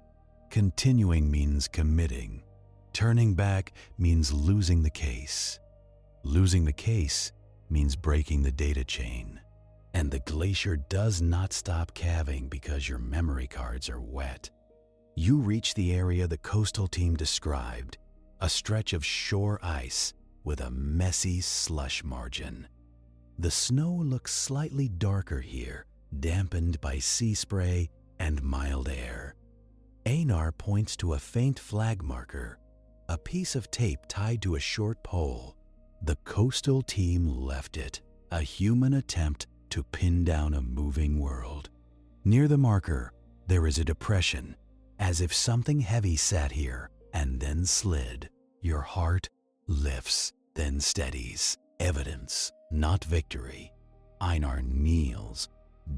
Continuing means committing. Turning back means losing the case. Losing the case means breaking the data chain. And the glacier does not stop calving because your memory cards are wet. You reach the area the coastal team described, a stretch of shore ice with a messy slush margin. The snow looks slightly darker here, dampened by sea spray and mild air. Einar points to a faint flag marker, a piece of tape tied to a short pole. The coastal team left it, a human attempt to pin down a moving world. Near the marker, there is a depression, as if something heavy sat here and then slid. Your heart lifts, then steadies. Evidence, not victory. Einar kneels,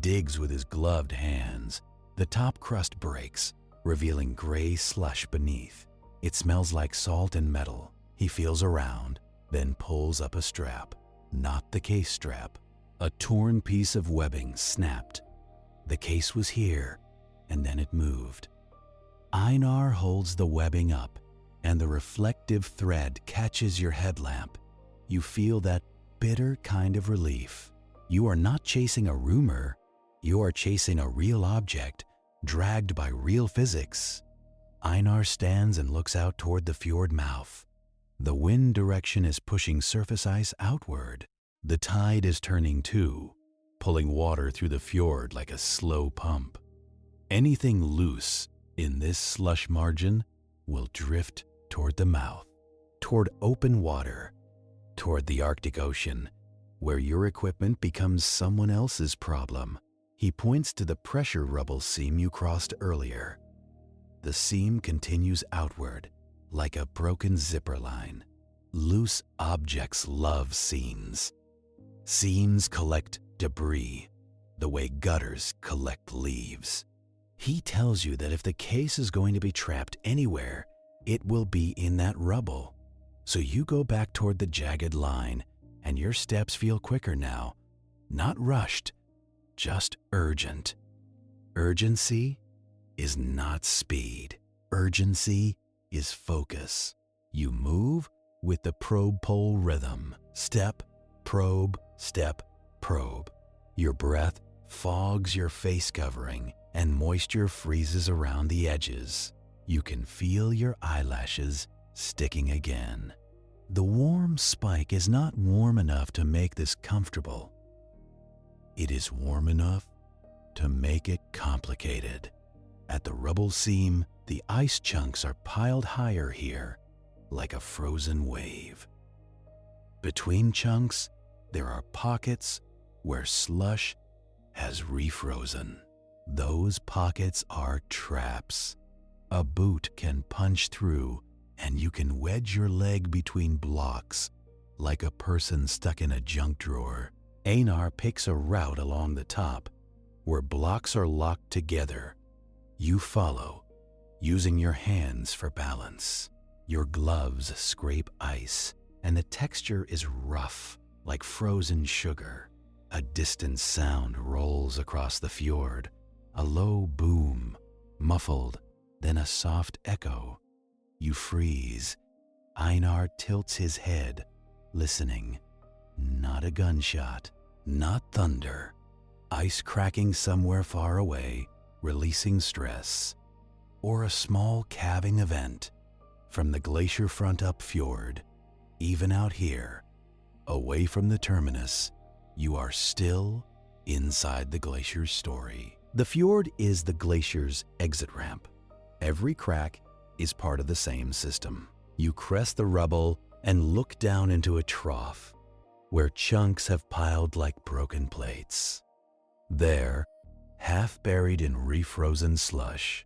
digs with his gloved hands. The top crust breaks, revealing gray slush beneath. It smells like salt and metal. He feels around, then pulls up a strap. Not the case strap. A torn piece of webbing snapped. The case was here, and then it moved. Einar holds the webbing up, and the reflective thread catches your headlamp. You feel that bitter kind of relief. You are not chasing a rumor. You are chasing a real object, dragged by real physics. Einar stands and looks out toward the fjord mouth. The wind direction is pushing surface ice outward. The tide is turning too, pulling water through the fjord like a slow pump. Anything loose in this slush margin will drift toward the mouth, toward open water, toward the Arctic Ocean, where your equipment becomes someone else's problem. He points to the pressure rubble seam you crossed earlier. The seam continues outward, like a broken zipper line. Loose objects love seams. Seams collect debris, the way gutters collect leaves. He tells you that if the case is going to be trapped anywhere, it will be in that rubble. So you go back toward the jagged line, and your steps feel quicker now. Not rushed, just urgent. Urgency is not speed. Urgency is focus. You move with the probe pole rhythm. Step, probe, step, probe. Your breath fogs your face covering. and moisture freezes around the edges. You can feel your eyelashes sticking again. The warm spike is not warm enough to make this comfortable. It is warm enough to make it complicated. At the rubble seam, the ice chunks are piled higher here, like a frozen wave. Between chunks, there are pockets where slush has refrozen. Those pockets are traps. A boot can punch through, and you can wedge your leg between blocks like a person stuck in a junk drawer. Einar picks a route along the top where blocks are locked together. You follow, using your hands for balance. Your gloves scrape ice, and the texture is rough, like frozen sugar. A distant sound rolls across the fjord, a low boom, muffled, then a soft echo. You freeze. Einar tilts his head, listening. Not a gunshot, not thunder. Ice cracking somewhere far away, releasing stress. Or a small calving event from the glacier front up fjord. Even out here, away from the terminus, you are still inside the glacier's story. The fjord is the glacier's exit ramp. Every crack is part of the same system. You crest the rubble and look down into a trough where chunks have piled like broken plates. There, half buried in refrozen slush,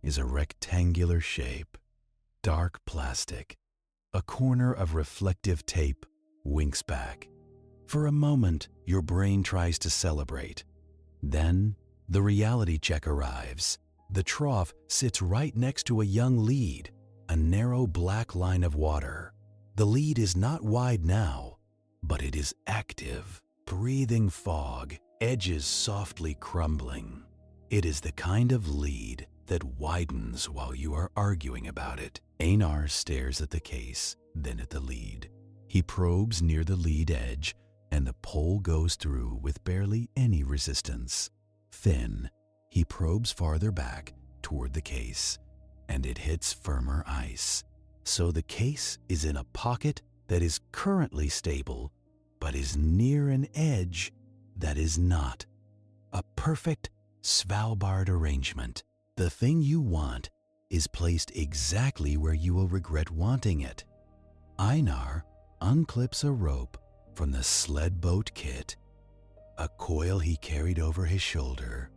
is a rectangular shape, dark plastic. A corner of reflective tape winks back. For a moment, your brain tries to celebrate. Then, the reality check arrives. The trough sits right next to a young lead, a narrow black line of water. The lead is not wide now, but it is active, breathing fog, edges softly crumbling. It is the kind of lead that widens while you are arguing about it. Einar stares at the case, then at the lead. He probes near the lead edge, and the pole goes through with barely any resistance. Then, he probes farther back toward the case, and it hits firmer ice. So the case is in a pocket that is currently stable, but is near an edge that is not. A perfect Svalbard arrangement. The thing you want is placed exactly where you will regret wanting it. Einar unclips a rope from the sled boat kit, a coil he carried over his shoulder.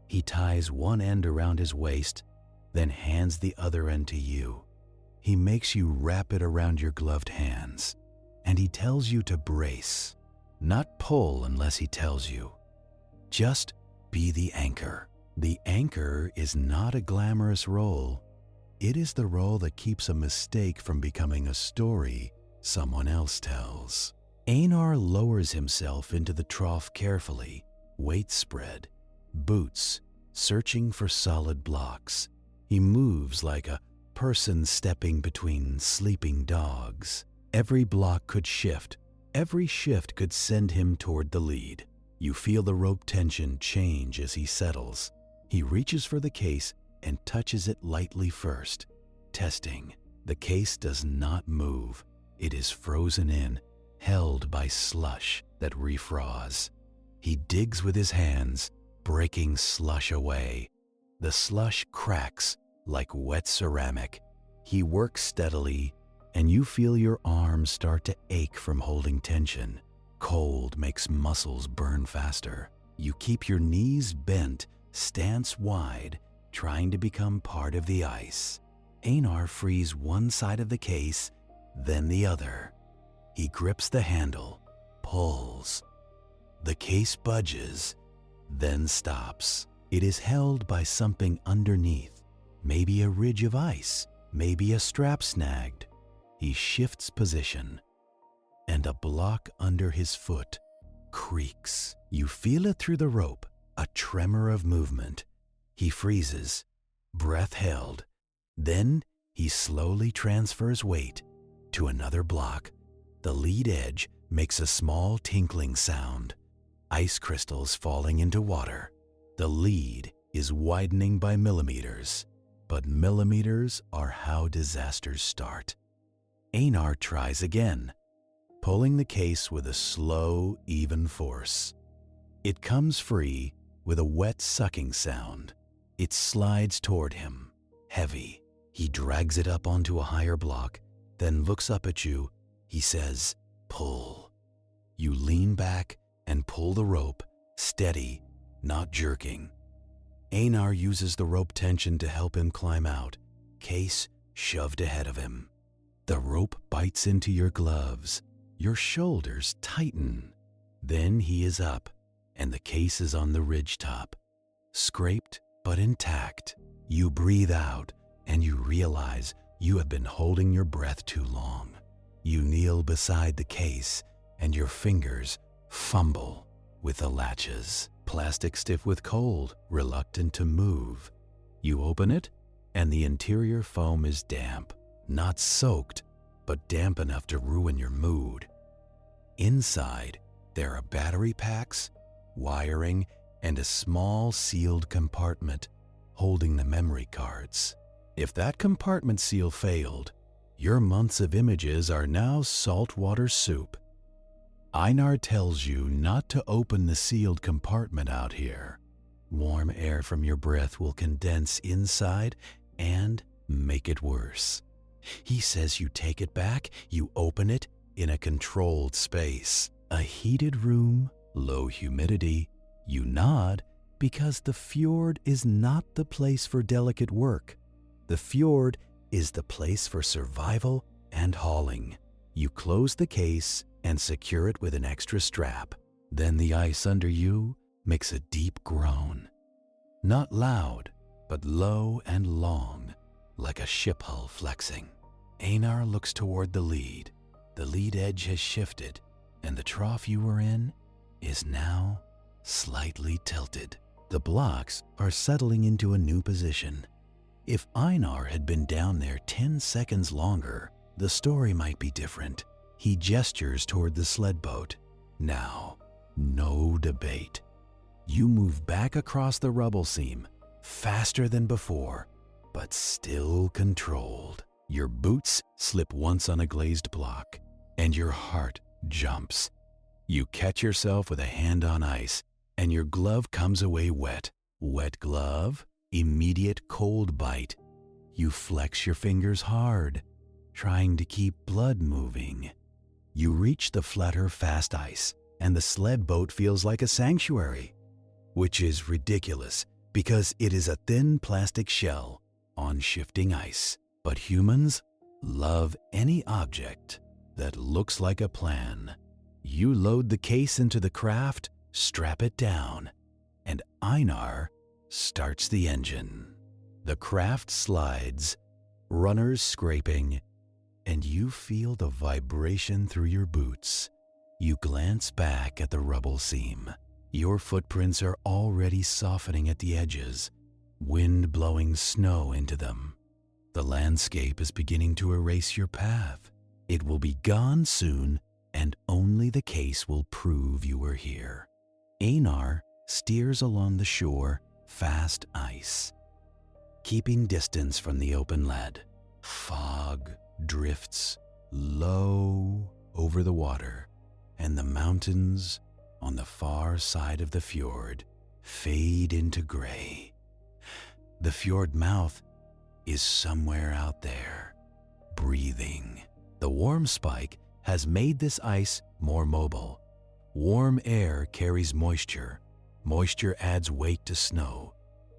He ties one end around his waist, then hands the other end to you. He makes you wrap it around your gloved hands, and he tells you to brace, not pull unless he tells you. Just be the anchor. The anchor is not a glamorous role. It is the role that keeps a mistake from becoming a story someone else tells. Einar lowers himself into the trough carefully, weight spread, boots searching for solid blocks. He moves like a person stepping between sleeping dogs. Every block could shift. Every shift could send him toward the lead. You feel the rope tension change as he settles. He reaches for the case and touches it lightly first, testing. The case does not move. It is frozen in, held by slush that refroze. He digs with his hands, breaking slush away. The slush cracks like wet ceramic. He works steadily, and you feel your arms start to ache from holding tension. Cold makes muscles burn faster. You keep your knees bent, stance wide, trying to become part of the ice. Einar frees one side of the case, then the other. He grips the handle, pulls. The case budges, then stops. It is held by something underneath, maybe a ridge of ice, maybe a strap snagged. He shifts position, and a block under his foot creaks. You feel it through the rope, a tremor of movement. He freezes, breath held. Then he slowly transfers weight to another block. The lead edge makes a small tinkling sound, ice crystals falling into water. The lead is widening by millimeters, but millimeters are how disasters start. Einar tries again, pulling the case with a slow, even force. It comes free with a wet sucking sound. It slides toward him, heavy. He drags it up onto a higher block, then looks up at you. He says, "Pull." You lean back and pull the rope, steady, not jerking. Einar uses the rope tension to help him climb out, case shoved ahead of him. The rope bites into your gloves. Your shoulders tighten. Then he is up, and the case is on the ridge top. Scraped but intact. You breathe out, and you realize you have been holding your breath too long. You kneel beside the case, and your fingers fumble with the latches. Plastic stiff with cold, reluctant to move. You open it, and the interior foam is damp, not soaked, but damp enough to ruin your mood. Inside, there are battery packs, wiring, and a small sealed compartment holding the memory cards. If that compartment seal failed, your months of images are now saltwater soup. Einar tells you not to open the sealed compartment out here. Warm air from your breath will condense inside and make it worse. He says you take it back, you open it in a controlled space. A heated room, low humidity. You nod because the fjord is not the place for delicate work. The fjord is the place for survival and hauling. You close the case and secure it with an extra strap. Then the ice under you makes a deep groan. Not loud, but low and long, like a ship hull flexing. Einar looks toward the lead. The lead edge has shifted, and the trough you were in is now slightly tilted. The blocks are settling into a new position. If Einar had been down there 10 seconds longer, the story might be different. He gestures toward the sled boat. Now, no debate. You move back across the rubble seam, faster than before, but still controlled. Your boots slip once on a glazed block, and your heart jumps. You catch yourself with a hand on ice, and your glove comes away wet. Wet glove, immediate cold bite. You flex your fingers hard, trying to keep blood moving. You reach the flatter, fast ice, and the sled boat feels like a sanctuary, which is ridiculous because it is a thin plastic shell on shifting ice. But humans love any object that looks like a plan. You load the case into the craft, strap it down, and Einar starts the engine. The craft slides, runners scraping, and you feel the vibration through your boots. You glance back at the rubble seam. Your footprints are already softening at the edges, wind blowing snow into them. The landscape is beginning to erase your path. It will be gone soon, and only the case will prove you were here. Einar steers along the shore, fast ice, keeping distance from the open lead. Fog drifts low over the water, and the mountains on the far side of the fjord fade into gray. The fjord mouth is somewhere out there, breathing. The warm spike has made this ice more mobile. Warm air carries moisture. Moisture adds weight to snow.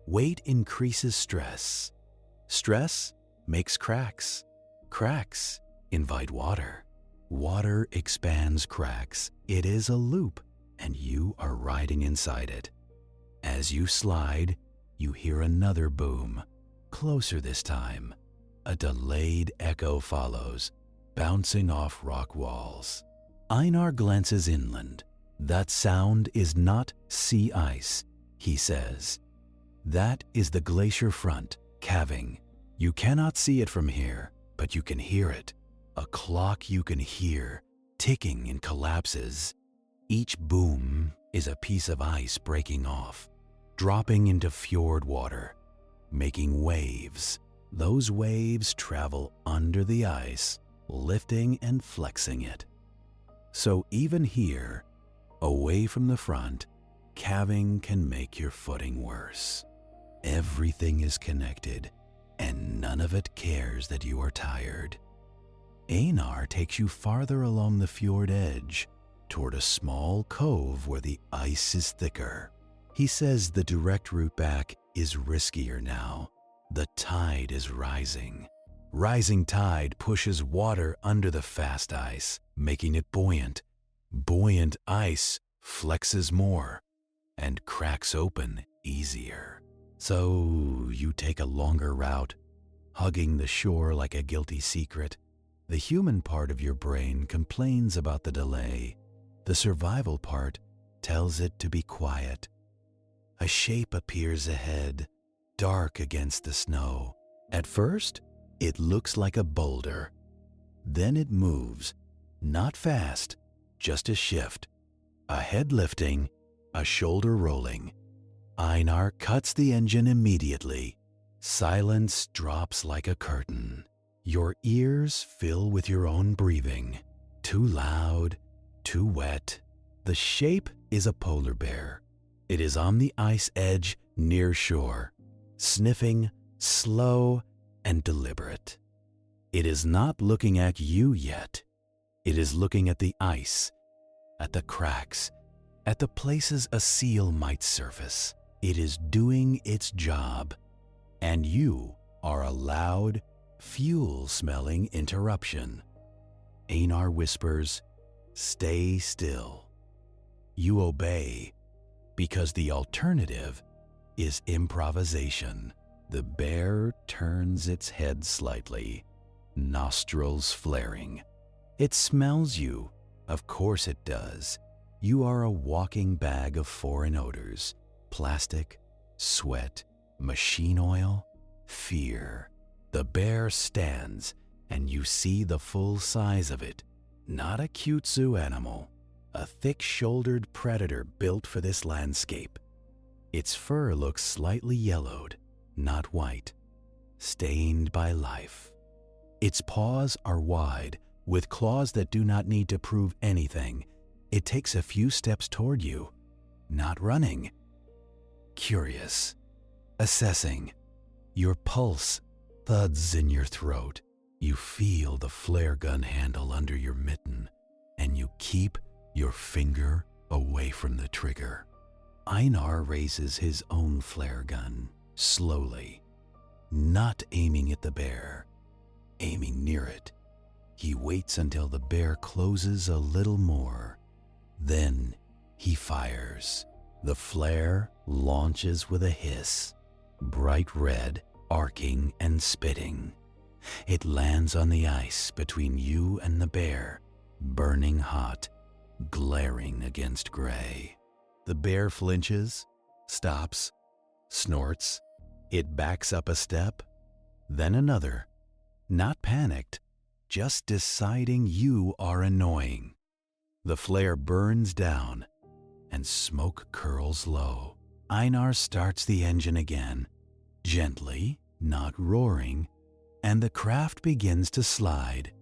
Weight increases stress. Stress makes cracks. Cracks invite water. Water expands cracks. It is a loop, and you are riding inside it. As you slide, you hear another boom. Closer this time. A delayed echo follows, bouncing off rock walls. Einar glances inland. That sound is not sea ice, he says. That is the glacier front, calving. You cannot see it from here, but you can hear it. A clock you can hear, ticking in collapses. Each boom is a piece of ice breaking off. dropping into fjord water, making waves. Those waves travel under the ice, lifting and flexing it. So even here, away from the front, calving can make your footing worse. Everything is connected, and none of it cares that you are tired. Einar takes you farther along the fjord edge, toward a small cove where the ice is thicker. He says the direct route back is riskier now. The tide is rising. Rising tide pushes water under the fast ice, making it buoyant. Buoyant ice flexes more and cracks open easier. So you take a longer route, hugging the shore like a guilty secret. The human part of your brain complains about the delay. The survival part tells it to be quiet. A shape appears ahead, dark against the snow. At first, it looks like a boulder. Then it moves, not fast, just a shift. A head lifting, a shoulder rolling. Einar cuts the engine immediately. Silence drops like a curtain. Your ears fill with your own breathing. Too loud, too wet. The shape is a polar bear. It is on the ice edge near shore, sniffing, slow and deliberate. It is not looking at you yet. It is looking at the ice, at the cracks, at the places a seal might surface. It is doing its job, and you are a loud, fuel-smelling interruption. Einar whispers, "Stay still." You obey, because the alternative is improvisation. The bear turns its head slightly, nostrils flaring. It smells you. Of course it does. You are a walking bag of foreign odors. Plastic, sweat, machine oil, fear. The bear stands, and you see the full size of it. Not a cute zoo animal, a thick-shouldered predator built for this landscape. Its fur looks slightly yellowed, not white, stained by life. Its paws are wide, with claws that do not need to prove anything. It takes a few steps toward you, not running. Curious, assessing. Your pulse thuds in your throat. You feel the flare gun handle under your mitten, and you keep your finger away from the trigger. Einar raises his own flare gun, slowly, not aiming at the bear, aiming near it. He waits until the bear closes a little more. Then he fires. The flare launches with a hiss, bright red, arcing and spitting. It lands on the ice between you and the bear, burning hot, glaring against gray. The bear flinches, stops, snorts. It backs up a step, then another. Not panicked, just deciding you are annoying. The flare burns down, and smoke curls low. Einar starts the engine again, gently, not roaring, and the craft begins to slide.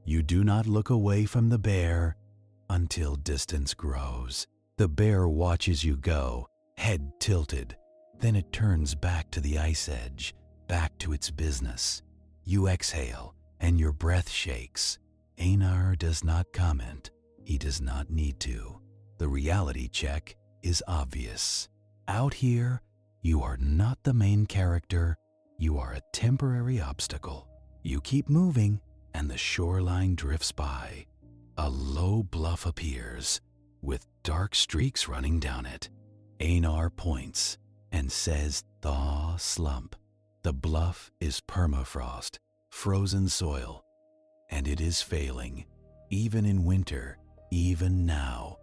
You do not look away from the bear until distance grows. The bear watches you go, head tilted. Then it turns back to the ice edge, back to its business. You exhale, and your breath shakes. Einar does not comment. He does not need to. The reality check is obvious. Out here, you are not the main character. You are a temporary obstacle. You keep moving, and the shoreline drifts by. A low bluff appears, with dark streaks running down it. Einar points and says, "Thaw slump." The bluff is permafrost, frozen soil, and it is failing, even in winter, even now.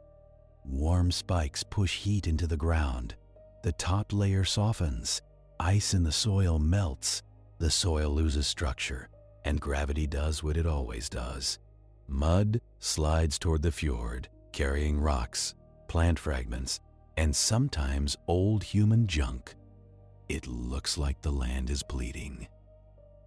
Warm spikes push heat into the ground. The top layer softens. Ice in the soil melts. The soil loses structure, and gravity does what it always does. Mud slides toward the fjord, carrying rocks, plant fragments, and sometimes old human junk. It looks like the land is bleeding.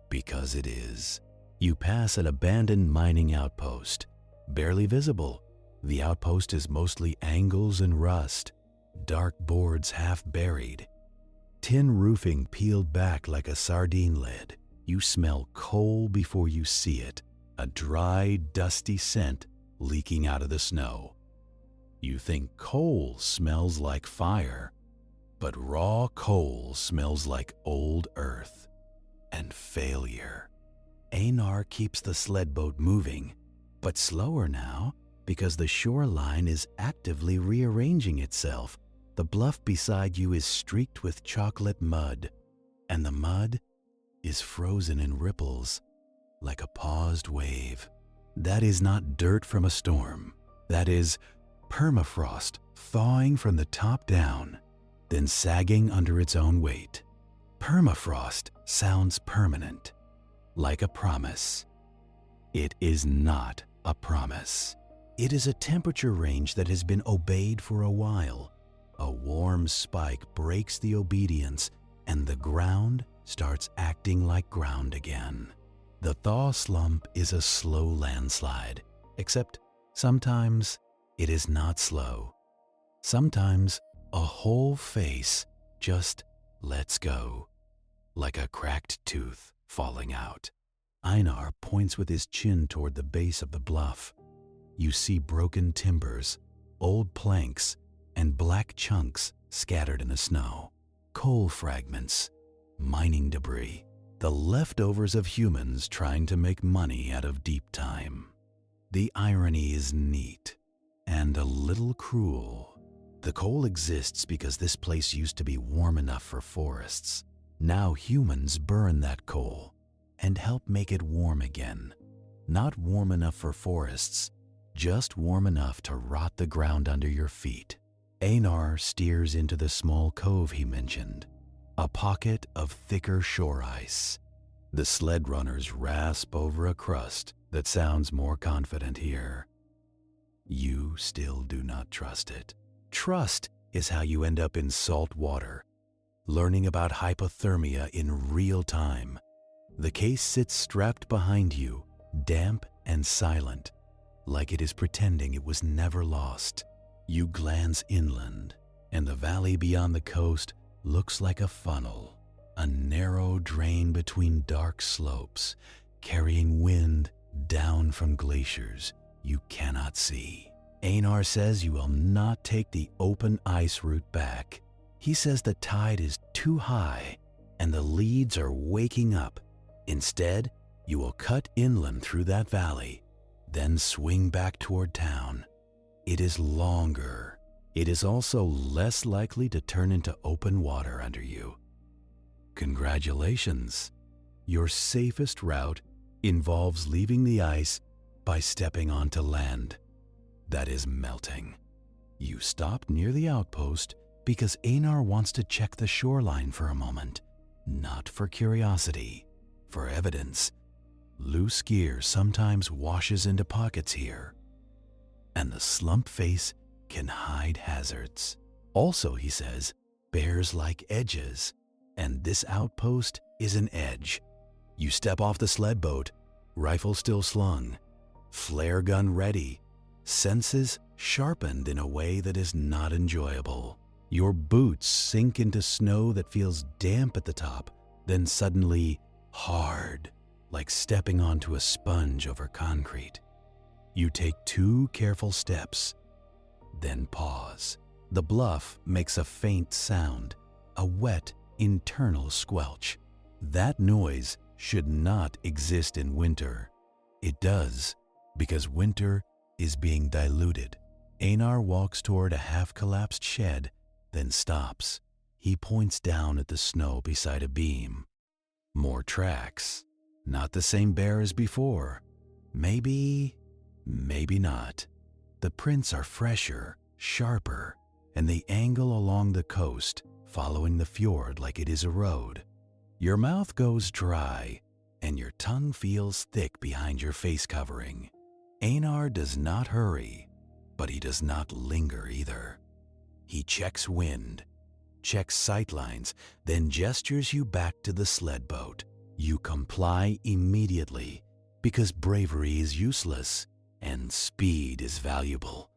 Because it is. You pass an abandoned mining outpost. Barely visible, the outpost is mostly angles and rust, dark boards half buried, tin roofing peeled back like a sardine lid. You smell coal before you see it, a dry, dusty scent leaking out of the snow. You think coal smells like fire, but raw coal smells like old earth and failure. Einar keeps the sled boat moving, but slower now because the shoreline is actively rearranging itself. The bluff beside you is streaked with chocolate mud, and the mud is frozen in ripples like a paused wave. That is not dirt from a storm. That is permafrost thawing from the top down, then sagging under its own weight. Permafrost sounds permanent, like a promise. It is not a promise. It is a temperature range that has been obeyed for a while. A warm spike breaks the obedience, and the ground starts acting like ground again. The thaw slump is a slow landslide, except sometimes it is not slow. Sometimes a whole face just lets go, like a cracked tooth falling out. Einar points with his chin toward the base of the bluff. You see broken timbers, old planks, and black chunks scattered in the snow. Coal fragments, mining debris, the leftovers of humans trying to make money out of deep time. The irony is neat and a little cruel. The coal exists because this place used to be warm enough for forests. Now humans burn that coal and help make it warm again. Not warm enough for forests, just warm enough to rot the ground under your feet. Einar steers into the small cove he mentioned, a pocket of thicker shore ice. The sled runners rasp over a crust that sounds more confident here. You still do not trust it. Trust is how you end up in salt water, learning about hypothermia in real time. The case sits strapped behind you, damp and silent, like it is pretending it was never lost. You glance inland, and the valley beyond the coast looks like a funnel, a narrow drain between dark slopes, carrying wind down from glaciers you cannot see. Einar says you will not take the open ice route back. He says the tide is too high and the leads are waking up. Instead, you will cut inland through that valley, then swing back toward town. It is longer. It is also less likely to turn into open water under you. Congratulations. Your safest route involves leaving the ice by stepping onto land that is melting. You stop near the outpost because Einar wants to check the shoreline for a moment, not for curiosity, for evidence. Loose gear sometimes washes into pockets here, and the slump face can hide hazards. Also, he says, bears like edges, and this outpost is an edge. You step off the sled boat, rifle still slung, flare gun ready, senses sharpened in a way that is not enjoyable. Your boots sink into snow that feels damp at the top, then suddenly hard, like stepping onto a sponge over concrete. You take 2 careful steps, then pause. The bluff makes a faint sound, a wet, internal squelch. That noise should not exist in winter. It does, because winter is being diluted. Einar walks toward a half-collapsed shed, then stops. He points down at the snow beside a beam. More tracks. Not the same bear as before. Maybe not. The prints are fresher, sharper, and they angle along the coast, following the fjord like it is a road. Your mouth goes dry, and your tongue feels thick behind your face covering. Einar does not hurry, but he does not linger either. He checks wind, checks sightlines, then gestures you back to the sled boat. You comply immediately because bravery is useless and speed is valuable.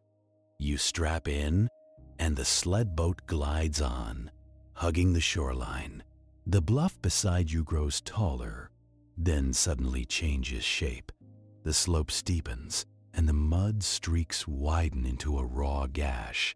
You strap in and the sled boat glides on, hugging the shoreline. The bluff beside you grows taller, then suddenly changes shape. The slope steepens and the mud streaks widen into a raw gash.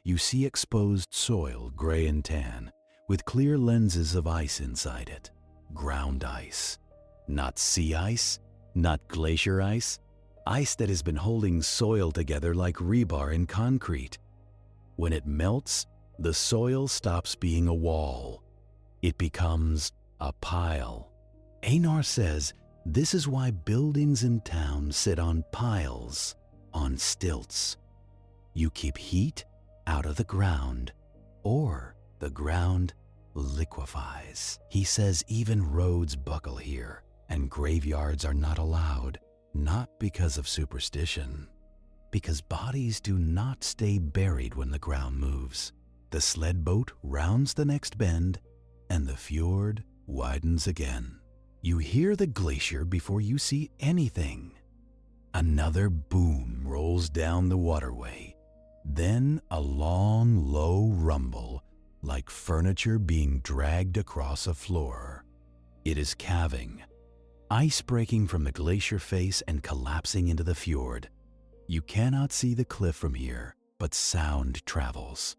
You see exposed soil, gray and tan, with clear lenses of ice inside it. Ground ice. Not sea ice, not glacier ice. Ice that has been holding soil together like rebar in concrete. When it melts, the soil stops being a wall. It becomes a pile. Einar says this is why buildings in towns sit on piles, on stilts. You keep heat out of the ground, or the ground liquefies. He says even roads buckle here, and graveyards are not allowed, not because of superstition, because bodies do not stay buried when the ground moves. The sled boat rounds the next bend, and the fjord widens again. You hear the glacier before you see anything. Another boom rolls down the waterway, then a long, low rumble like furniture being dragged across a floor. It is calving, ice breaking from the glacier face and collapsing into the fjord. You cannot see the cliff from here, but sound travels.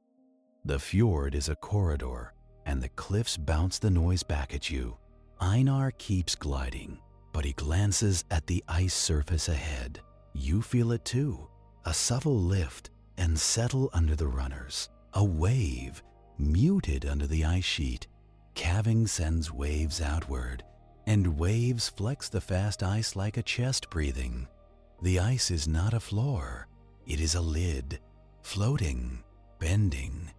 The fjord is a corridor, and the cliffs bounce the noise back at you. Einar keeps gliding, but he glances at the ice surface ahead. You feel it too, a subtle lift, and settle under the runners. A wave, muted under the ice sheet. Calving sends waves outward, and waves flex the fast ice like a chest breathing. The ice is not a floor, it is a lid, floating, bending,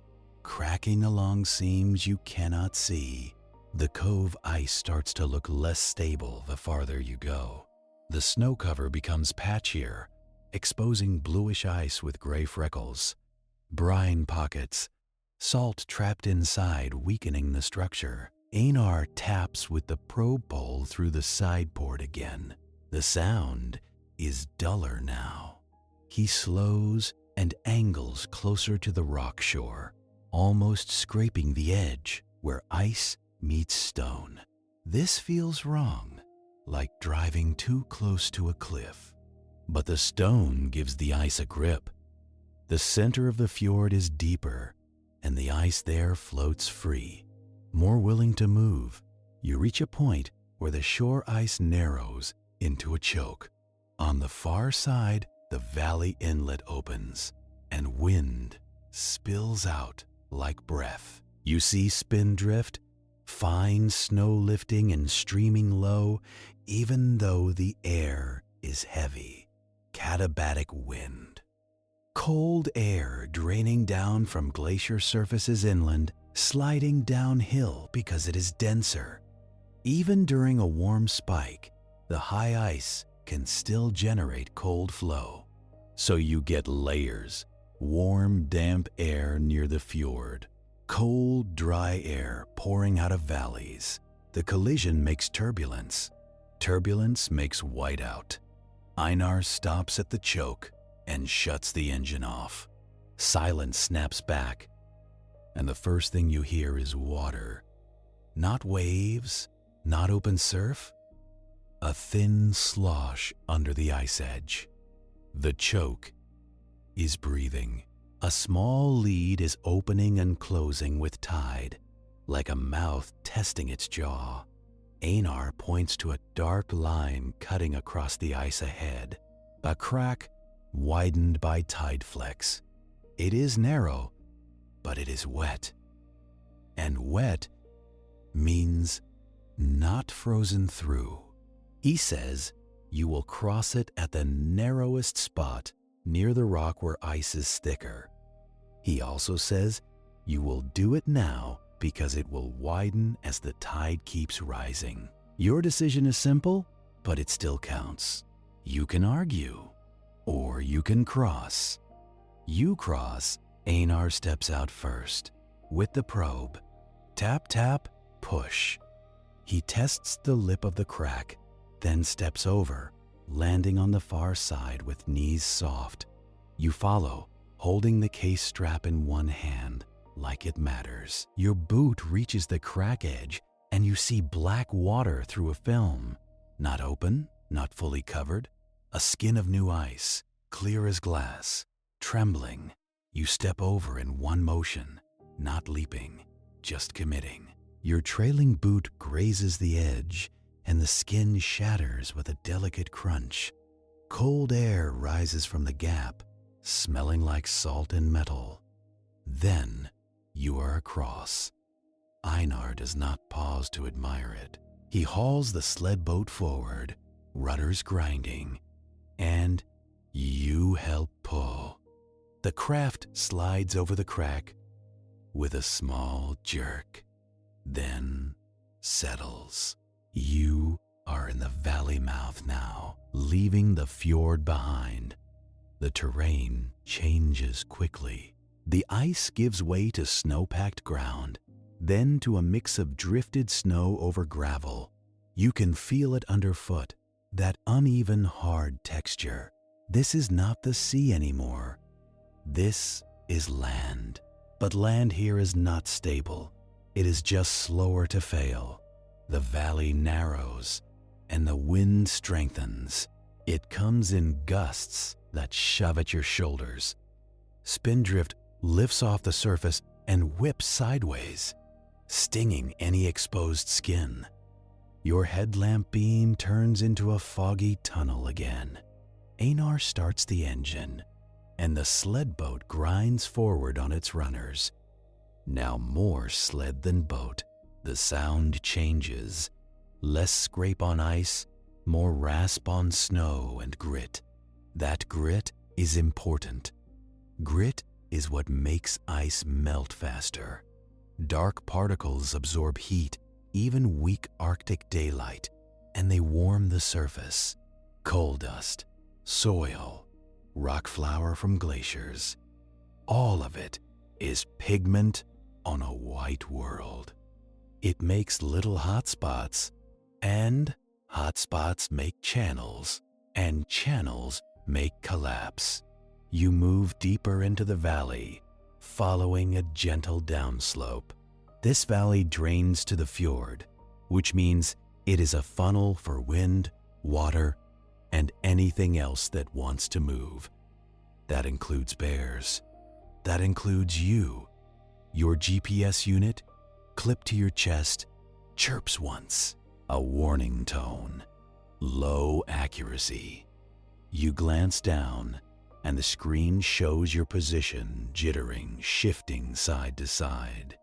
cracking along seams you cannot see. The cove ice starts to look less stable the farther you go. The snow cover becomes patchier, exposing bluish ice with gray freckles, brine pockets, salt trapped inside weakening the structure. Einar taps with the probe pole through the side port again. The sound is duller now. He slows and angles closer to the rock shore, almost scraping the edge where ice meets stone. This feels wrong, like driving too close to a cliff. But the stone gives the ice a grip. The center of the fjord is deeper, and the ice there floats free, more willing to move. You reach a point where the shore ice narrows into a choke. On the far side, the valley inlet opens, and wind spills out like breath. You see spindrift, fine snow lifting and streaming low, even though the air is heavy. Katabatic wind. Cold air draining down from glacier surfaces inland, sliding downhill because it is denser. Even during a warm spike, the high ice can still generate cold flow. So you get layers, warm, damp air near the fjord, cold, dry air pouring out of valleys. The collision makes turbulence. Turbulence makes whiteout. Einar stops at the choke and shuts the engine off. Silence snaps back, and the first thing you hear is water. Not waves, not open surf, a thin slosh under the ice edge. The choke is breathing. A small lead is opening and closing with tide, like a mouth testing its jaw. Einar points to a dark line cutting across the ice ahead, a crack widened by tide flecks. It is narrow, but it is wet. And wet means not frozen through. He says you will cross it at the narrowest spot near the rock where ice is thicker. He also says you will do it now because it will widen as the tide keeps rising. Your decision is simple, but it still counts. You can argue, or you can cross. You cross, Einar steps out first. With the probe, tap, tap, push. He tests the lip of the crack, then steps over, landing on the far side with knees soft. You follow, holding the case strap in one hand, like it matters. Your boot reaches the crack edge, and you see black water through a film. Not open, not fully covered, a skin of new ice, clear as glass. Trembling, you step over in one motion, not leaping, just committing. Your trailing boot grazes the edge, and the skin shatters with a delicate crunch. Cold air rises from the gap, smelling like salt and metal. Then you are across. Einar does not pause to admire it. He hauls the sled boat forward, rudders grinding, and you help pull. The craft slides over the crack with a small jerk, then settles. You are in the valley mouth now, leaving the fjord behind. The terrain changes quickly. The ice gives way to snow-packed ground, then to a mix of drifted snow over gravel. You can feel it underfoot, that uneven, hard texture. This is not the sea anymore. This is land. But land here is not stable. It is just slower to fail. The valley narrows, and the wind strengthens. It comes in gusts that shove at your shoulders. Spindrift lifts off the surface and whips sideways, stinging any exposed skin. Your headlamp beam turns into a foggy tunnel again. Einar starts the engine, and the sled boat grinds forward on its runners. Now more sled than boat. The sound changes. Less scrape on ice, more rasp on snow and grit. That grit is important. Grit is what makes ice melt faster. Dark particles absorb heat, even weak Arctic daylight, and they warm the surface. Coal dust, soil, rock flour from glaciers. All of it is pigment on a white world. It makes little hot spots, and hot spots make channels, and channels make collapse. You move deeper into the valley, following a gentle downslope. This valley drains to the fjord, which means it is a funnel for wind, water, and anything else that wants to move. That includes bears. That includes you. Your GPS unit, clipped to your chest, chirps once, a warning tone. Low accuracy. You glance down, and the screen shows your position jittering, shifting side to side.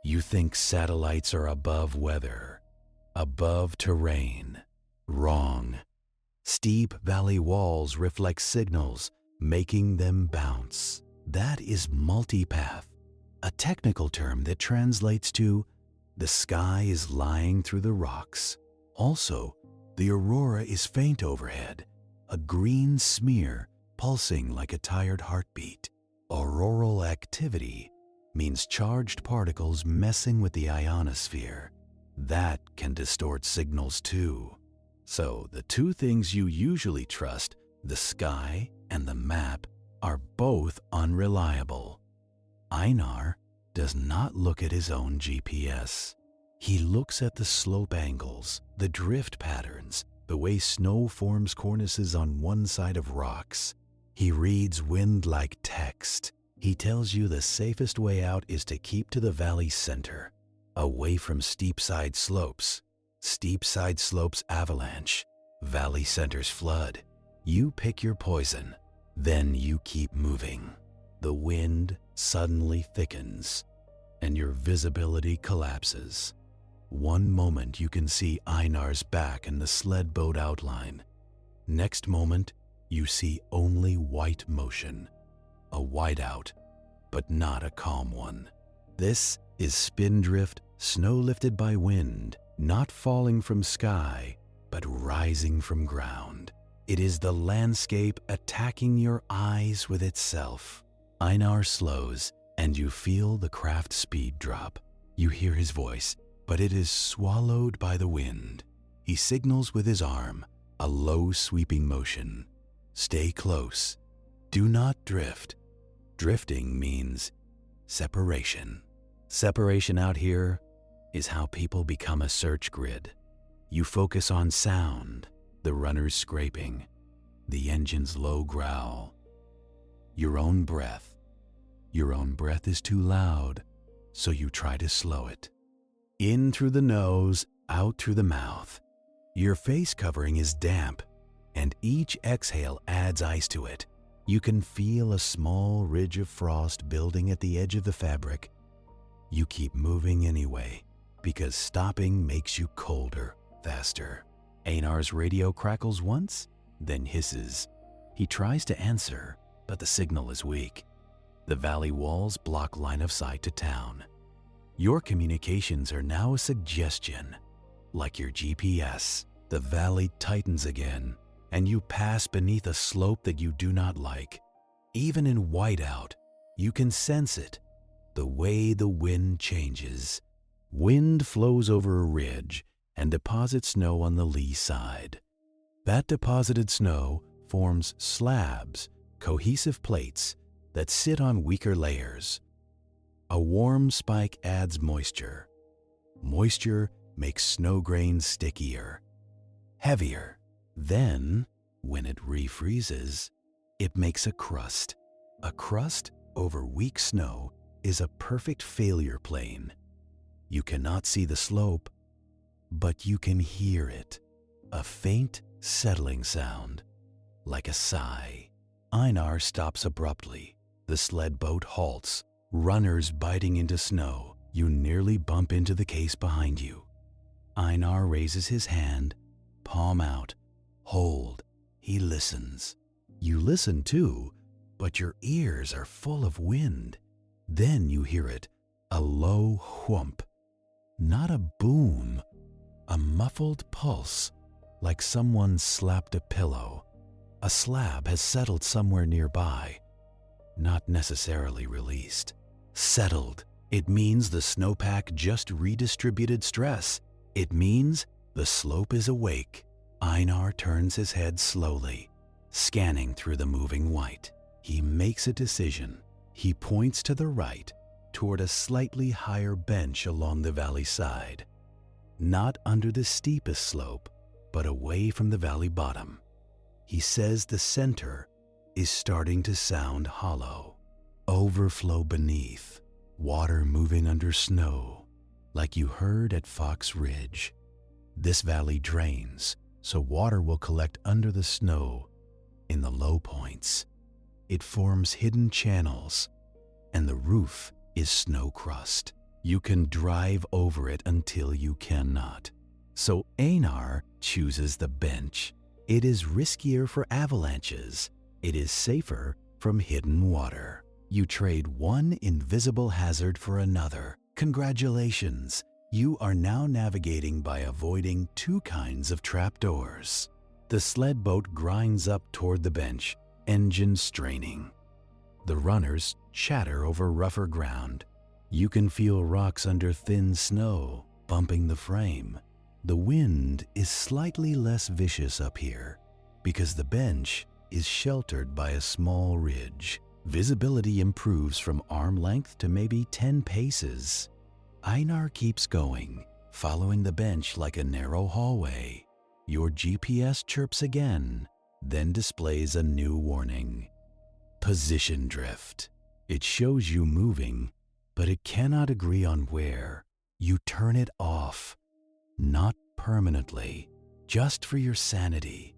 You think satellites are above weather, above terrain. Wrong. Steep valley walls reflect signals, making them bounce. That is multipath, a technical term that translates to the sky is lying through the rocks. Also, the aurora is faint overhead, a green smear pulsing like a tired heartbeat. Auroral activity means charged particles messing with the ionosphere. That can distort signals too. So the two things you usually trust, the sky and the map, are both unreliable. Einar does not look at his own GPS. He looks at the slope angles, the drift patterns, the way snow forms cornices on one side of rocks. He reads wind like text. He tells you the safest way out is to keep to the valley center, away from steep side slopes. Steep side slopes avalanche, valley centers flood. You pick your poison, then you keep moving. The wind suddenly thickens, and your visibility collapses. One moment you can see Einar's back and the sled boat outline. Next moment, you see only white motion. A whiteout, but not a calm one. This is spindrift, snow lifted by wind, not falling from sky, but rising from ground. It is the landscape attacking your eyes with itself. Einar slows, and you feel the craft speed drop. You hear his voice, but it is swallowed by the wind. He signals with his arm, a low sweeping motion. Stay close. Do not drift. Drifting means separation. Separation out here is how people become a search grid. You focus on sound, the runner's scraping, the engine's low growl, your own breath. Your own breath is too loud, so you try to slow it. In through the nose, out through the mouth. Your face covering is damp, and each exhale adds ice to it. You can feel a small ridge of frost building at the edge of the fabric. You keep moving anyway, because stopping makes you colder, faster. Einar's radio crackles once, then hisses. He tries to answer, but the signal is weak. The valley walls block line of sight to town. Your communications are now a suggestion. Like your GPS, the valley tightens again, and you pass beneath a slope that you do not like. Even in Whiteout, you can sense it, the way the wind changes. Wind flows over a ridge and deposits snow on the lee side. That deposited snow forms slabs, cohesive plates, that sit on weaker layers. A warm spike adds moisture. Moisture makes snow grains stickier, heavier. Then, when it refreezes, it makes a crust. A crust over weak snow is a perfect failure plane. You cannot see the slope, but you can hear it. A faint, settling sound, like a sigh. Einar stops abruptly. The sled boat halts, runners biting into snow. You nearly bump into the case behind you. Einar raises his hand, palm out. Hold. He listens. You listen too, but your ears are full of wind. Then you hear it, a low whump. Not a boom, a muffled pulse, like someone slapped a pillow. A slab has settled somewhere nearby. Not necessarily released. Settled. It means the snowpack just redistributed stress. It means the slope is awake. Einar turns his head slowly, scanning through the moving white. He makes a decision. He points to the right, toward a slightly higher bench along the valley side. Not under the steepest slope, but away from the valley bottom. He says the center is starting to sound hollow. Overflow beneath, water moving under snow, like you heard at Fox Ridge. This valley drains, so water will collect under the snow in the low points. It forms hidden channels, and the roof is snow crust. You can drive over it until you cannot. So Einar chooses the bench. It is riskier for avalanches. It is safer from hidden water. You trade one invisible hazard for another. Congratulations! You are now navigating by avoiding two kinds of trapdoors. The sled boat grinds up toward the bench, engine straining. The runners chatter over rougher ground. You can feel rocks under thin snow bumping the frame. The wind is slightly less vicious up here because the bench is sheltered by a small ridge. Visibility improves from arm length to maybe 10 paces. Einar keeps going, following the bench like a narrow hallway. Your GPS chirps again, then displays a new warning. Position drift. It shows you moving, but it cannot agree on where. You turn it off. Not permanently, just for your sanity.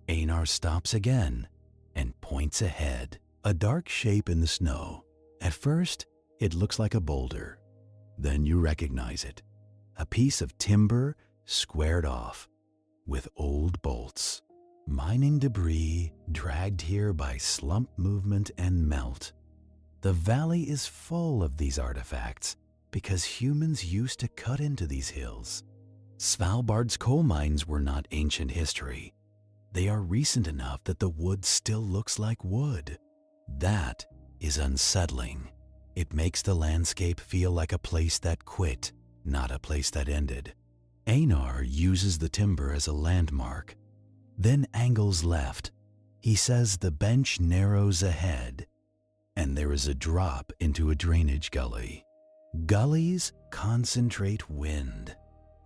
Einar stops again and points ahead. A dark shape in the snow. At first, it looks like a boulder. Then you recognize it. A piece of timber squared off with old bolts. Mining debris dragged here by slump movement and melt. The valley is full of these artifacts because humans used to cut into these hills. Svalbard's coal mines were not ancient history. They are recent enough that the wood still looks like wood. That is unsettling. It makes the landscape feel like a place that quit, not a place that ended. Einar uses the timber as a landmark, then angles left. He says the bench narrows ahead, and there is a drop into a drainage gully. Gullies concentrate wind.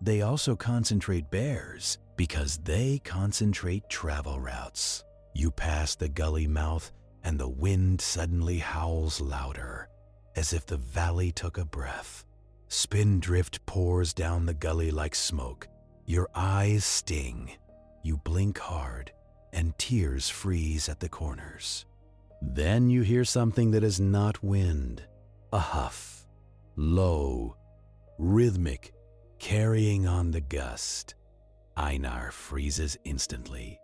They also concentrate bears because they concentrate travel routes. You pass the gully mouth and the wind suddenly howls louder, as if the valley took a breath. Spindrift pours down the gully like smoke. Your eyes sting. You blink hard, and tears freeze at the corners. Then you hear something that is not wind, a huff, low, rhythmic, carrying on the gust. Einar freezes instantly.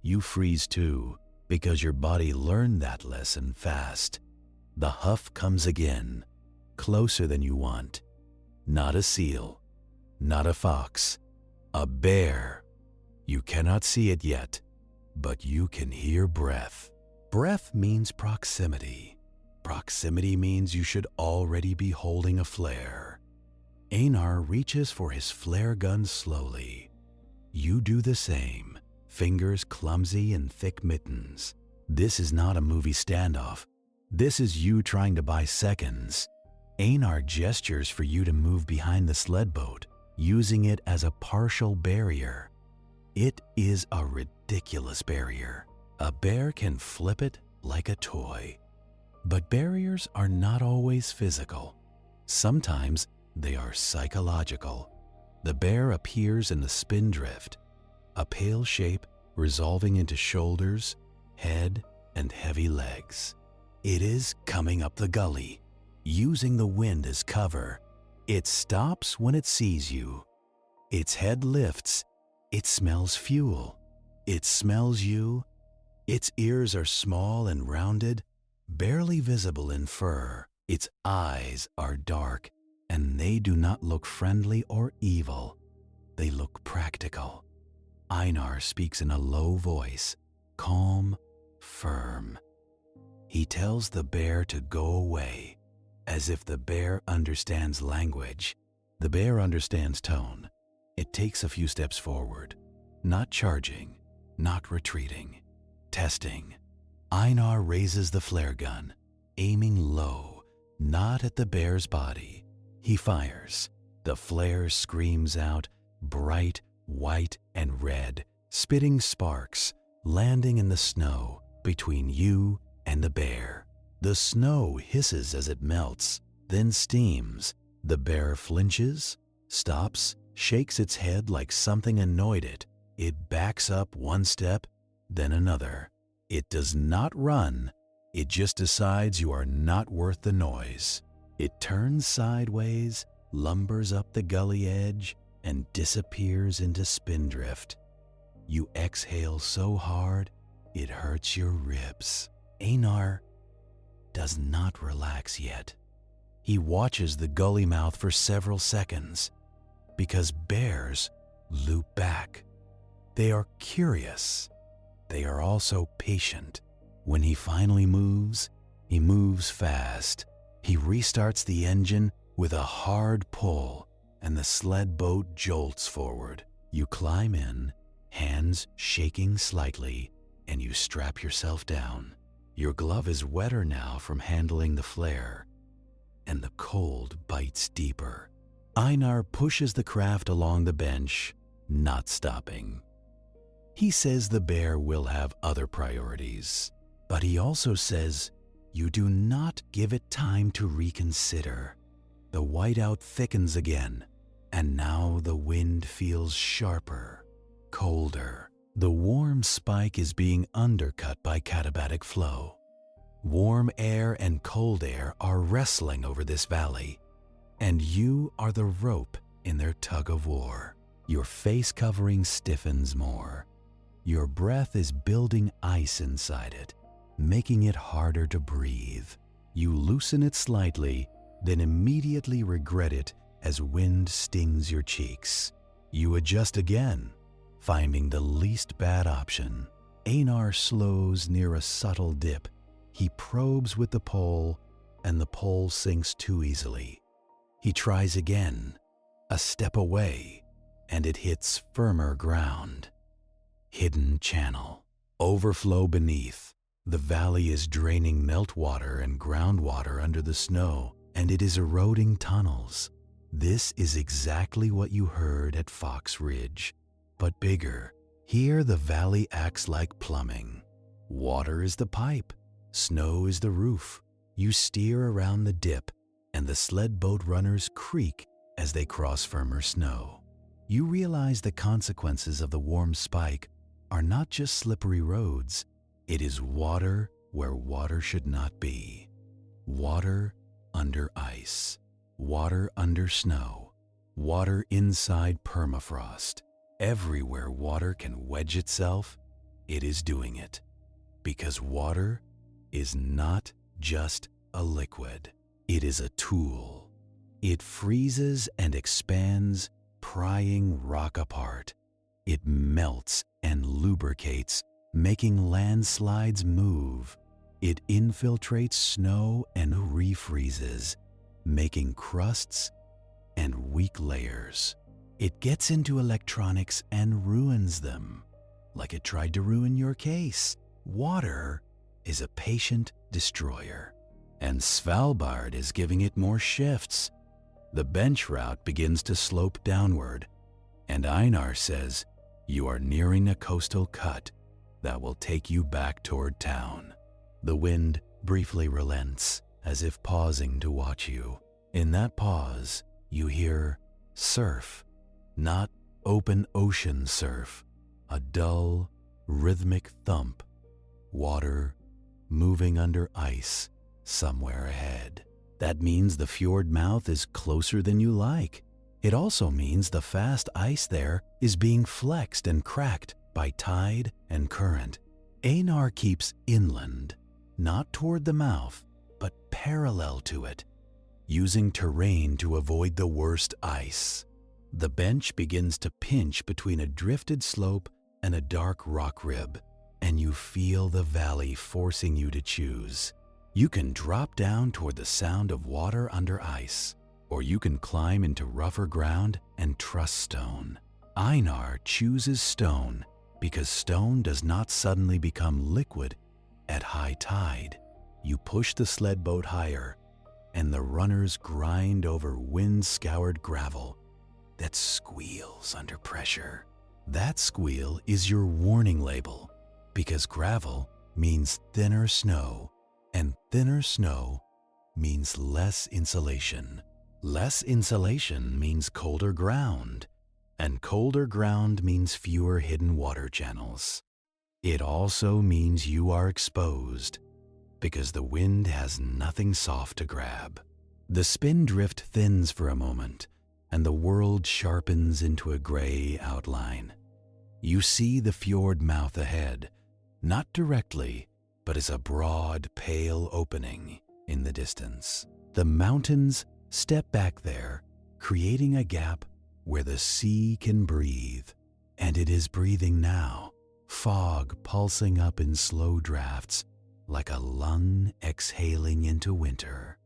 You freeze too, because your body learned that lesson fast. The huff comes again, closer than you want. Not a seal, not a fox, a bear. You cannot see it yet, but you can hear breath. Breath means proximity. Proximity means you should already be holding a flare. Einar reaches for his flare gun slowly. You do the same, fingers clumsy in thick mittens. This is not a movie standoff. This is you trying to buy seconds. Einar gestures for you to move behind the sled boat, using it as a partial barrier. It is a ridiculous barrier. A bear can flip it like a toy. But barriers are not always physical. Sometimes they are psychological. The bear appears in the spindrift, a pale shape resolving into shoulders, head, and heavy legs. It is coming up the gully, using the wind as cover. It stops when it sees you. Its head lifts. It smells fuel. It smells you. Its ears are small and rounded, barely visible in fur. Its eyes are dark, and they do not look friendly or evil. They look practical. Einar speaks in a low voice, calm, firm. He tells the bear to go away, as if the bear understands language. The bear understands tone. It takes a few steps forward, not charging, not retreating, testing. Einar raises the flare gun, aiming low, not at the bear's body. He fires. The flare screams out, bright, white, and red, spitting sparks, landing in the snow between you and the bear. The snow hisses as it melts, then steams. The bear flinches, stops, shakes its head like something annoyed it. It backs up one step, then another. It does not run. It just decides you are not worth the noise. It turns sideways, lumbers up the gully edge, and disappears into spindrift. You exhale so hard, it hurts your ribs. Einar does not relax yet. He watches the gully mouth for several seconds, because bears loop back. They are curious. They are also patient. When he finally moves, he moves fast. He restarts the engine with a hard pull, and the sled boat jolts forward. You climb in, hands shaking slightly, and you strap yourself down. Your glove is wetter now from handling the flare, and the cold bites deeper. Einar pushes the craft along the bench, not stopping. He says the bear will have other priorities, but he also says you do not give it time to reconsider. The whiteout thickens again, and now the wind feels sharper, colder. The warm spike is being undercut by katabatic flow. Warm air and cold air are wrestling over this valley, and you are the rope in their tug of war. Your face covering stiffens more. Your breath is building ice inside it, making it harder to breathe. You loosen it slightly, then immediately regret it as wind stings your cheeks. You adjust again, finding the least bad option. Einar slows near a subtle dip. He probes with the pole, and the pole sinks too easily. He tries again, a step away, and it hits firmer ground. Hidden channel. Overflow beneath. The valley is draining meltwater and groundwater under the snow, and it is eroding tunnels. This is exactly what you heard at Fox Ridge, but bigger. Here the valley acts like plumbing. Water is the pipe, snow is the roof. You steer around the dip, and the sled boat runners creak as they cross firmer snow. You realize the consequences of the warm spike are not just slippery roads. It is water where water should not be. Water under ice. Water under snow. Water inside permafrost. Everywhere water can wedge itself, it is doing it. Because water is not just a liquid. It is a tool. It freezes and expands, prying rock apart. It melts and lubricates, making landslides move. It infiltrates snow and refreezes, making crusts and weak layers. It gets into electronics and ruins them, like it tried to ruin your case. Water is a patient destroyer, and Svalbard is giving it more shifts. The bench route begins to slope downward, and Einar says you are nearing a coastal cut that will take you back toward town. The wind briefly relents, as if pausing to watch you. In that pause, you hear surf, not open ocean surf, a dull, rhythmic thump. Water moving under ice somewhere ahead. That means the fjord mouth is closer than you like. It also means the fast ice there is being flexed and cracked by tide and current. Einar keeps inland, not toward the mouth, but parallel to it, using terrain to avoid the worst ice. The bench begins to pinch between a drifted slope and a dark rock rib, and you feel the valley forcing you to choose. You can drop down toward the sound of water under ice, or you can climb into rougher ground and trust stone. Einar chooses stone because stone does not suddenly become liquid at high tide. You push the sled boat higher, and the runners grind over wind-scoured gravel that squeals under pressure. That squeal is your warning label, because gravel means thinner snow, and thinner snow means less insulation. Less insulation means colder ground, and colder ground means fewer hidden water channels. It also means you are exposed, because the wind has nothing soft to grab. The spindrift thins for a moment, and the world sharpens into a gray outline. You see the fjord mouth ahead, not directly, but as a broad, pale opening in the distance. The mountains step back there, creating a gap where the sea can breathe. And it is breathing now, fog pulsing up in slow drafts, like a lung exhaling into winter.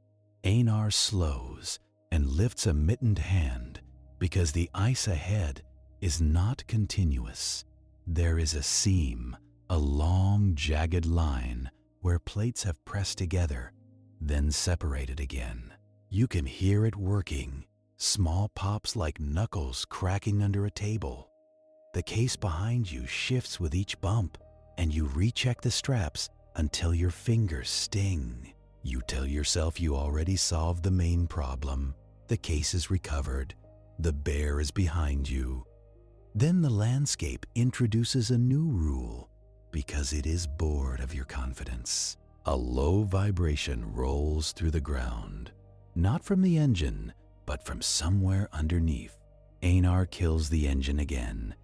Einar slows and lifts a mittened hand because the ice ahead is not continuous. There is a seam, a long, jagged line where plates have pressed together, then separated again. You can hear it working, small pops like knuckles cracking under a table. The case behind you shifts with each bump, and you recheck the straps until your fingers sting. You tell yourself you already solved the main problem. The case is recovered. The bear is behind you. Then the landscape introduces a new rule because it is bored of your confidence. A low vibration rolls through the ground, not from the engine, but from somewhere underneath. Einar kills the engine again,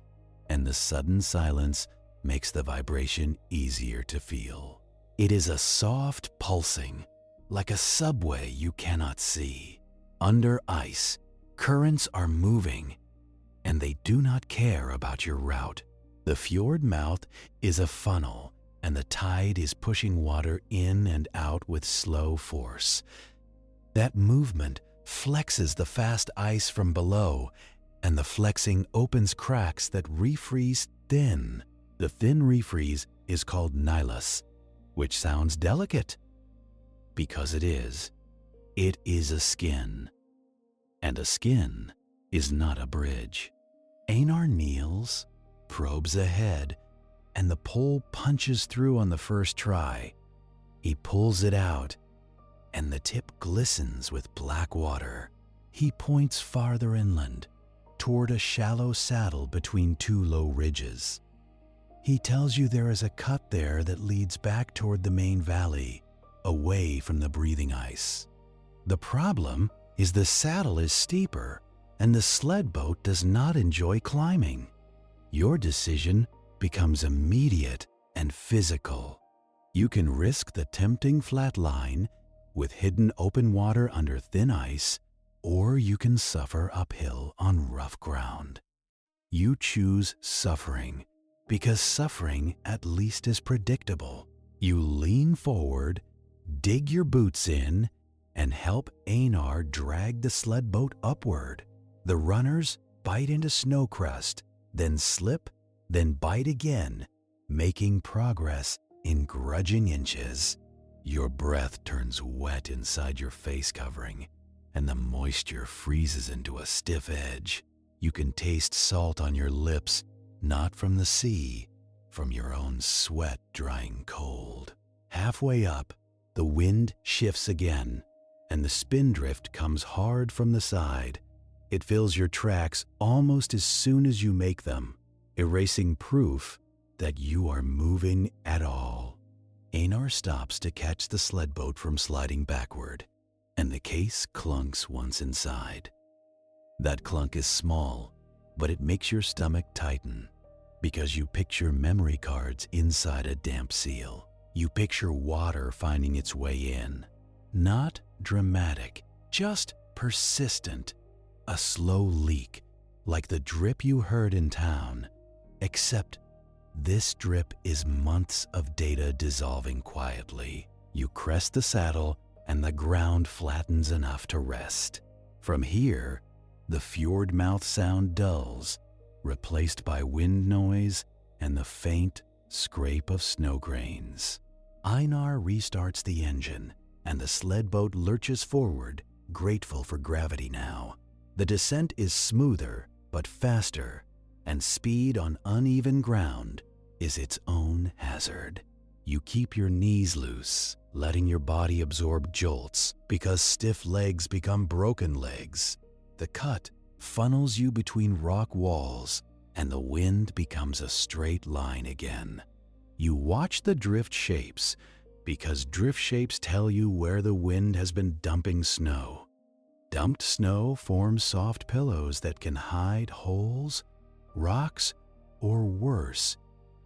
and the sudden silence makes the vibration easier to feel. It is a soft pulsing, like a subway you cannot see. Under ice, currents are moving, and they do not care about your route. The fjord mouth is a funnel, and the tide is pushing water in and out with slow force. That movement flexes the fast ice from below, and the flexing opens cracks that refreeze thin. The thin refreeze is called nihilus, which sounds delicate, because it is. It is a skin, and a skin is not a bridge. Einar kneels, probes ahead, and the pole punches through on the first try. He pulls it out, and the tip glistens with black water. He points farther inland, toward a shallow saddle between two low ridges. He tells you there is a cut there that leads back toward the main valley, away from the breathing ice. The problem is the saddle is steeper, and the sled boat does not enjoy climbing. Your decision becomes immediate and physical. You can risk the tempting flat line with hidden open water under thin ice, or you can suffer uphill on rough ground. You choose suffering, because suffering at least is predictable. You lean forward, dig your boots in, and help Einar drag the sled boat upward. The runners bite into snow crust, then slip, then bite again, making progress in grudging inches. Your breath turns wet inside your face covering, and the moisture freezes into a stiff edge. You can taste salt on your lips, not from the sea, from your own sweat drying cold. Halfway up, the wind shifts again, and the spindrift comes hard from the side. It fills your tracks almost as soon as you make them, erasing proof that you are moving at all. Einar stops to catch the sled boat from sliding backward, and the case clunks once inside. That clunk is small, but it makes your stomach tighten, because you picture memory cards inside a damp seal. You picture water finding its way in. Not dramatic, just persistent. A slow leak, like the drip you heard in town, except this drip is months of data dissolving quietly. You crest the saddle, and the ground flattens enough to rest. From here, the fjord mouth sound dulls, replaced by wind noise and the faint scrape of snow grains. Einar restarts the engine, and the sled boat lurches forward, grateful for gravity now. The descent is smoother but faster, and speed on uneven ground is its own hazard. You keep your knees loose, letting your body absorb jolts, because stiff legs become broken legs. The cut funnels you between rock walls, and the wind becomes a straight line again. You watch the drift shapes, because drift shapes tell you where the wind has been dumping snow. Dumped snow forms soft pillows that can hide holes, rocks, or worse,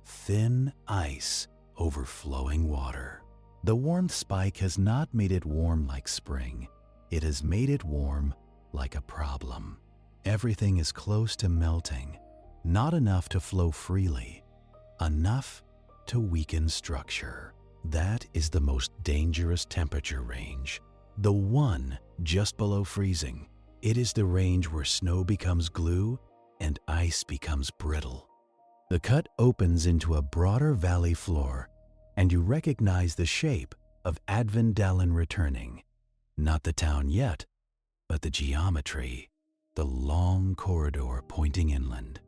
thin ice over flowing water. The warmth spike has not made it warm like spring. It has made it warm like a problem. Everything is close to melting, not enough to flow freely, enough to weaken structure. That is the most dangerous temperature range, the one just below freezing. It is the range where snow becomes glue and ice becomes brittle. The cut opens into a broader valley floor, and you recognize the shape of Advendalen returning. Not the town yet, but the geometry, the long corridor pointing inland.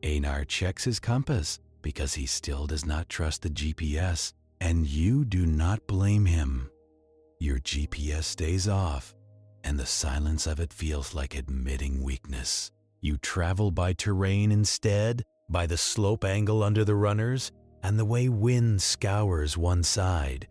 Einar checks his compass because he still does not trust the GPS, and you do not blame him. Your GPS stays off, and the silence of it feels like admitting weakness. You travel by terrain instead, by the slope angle under the runners, and the way wind scours one side.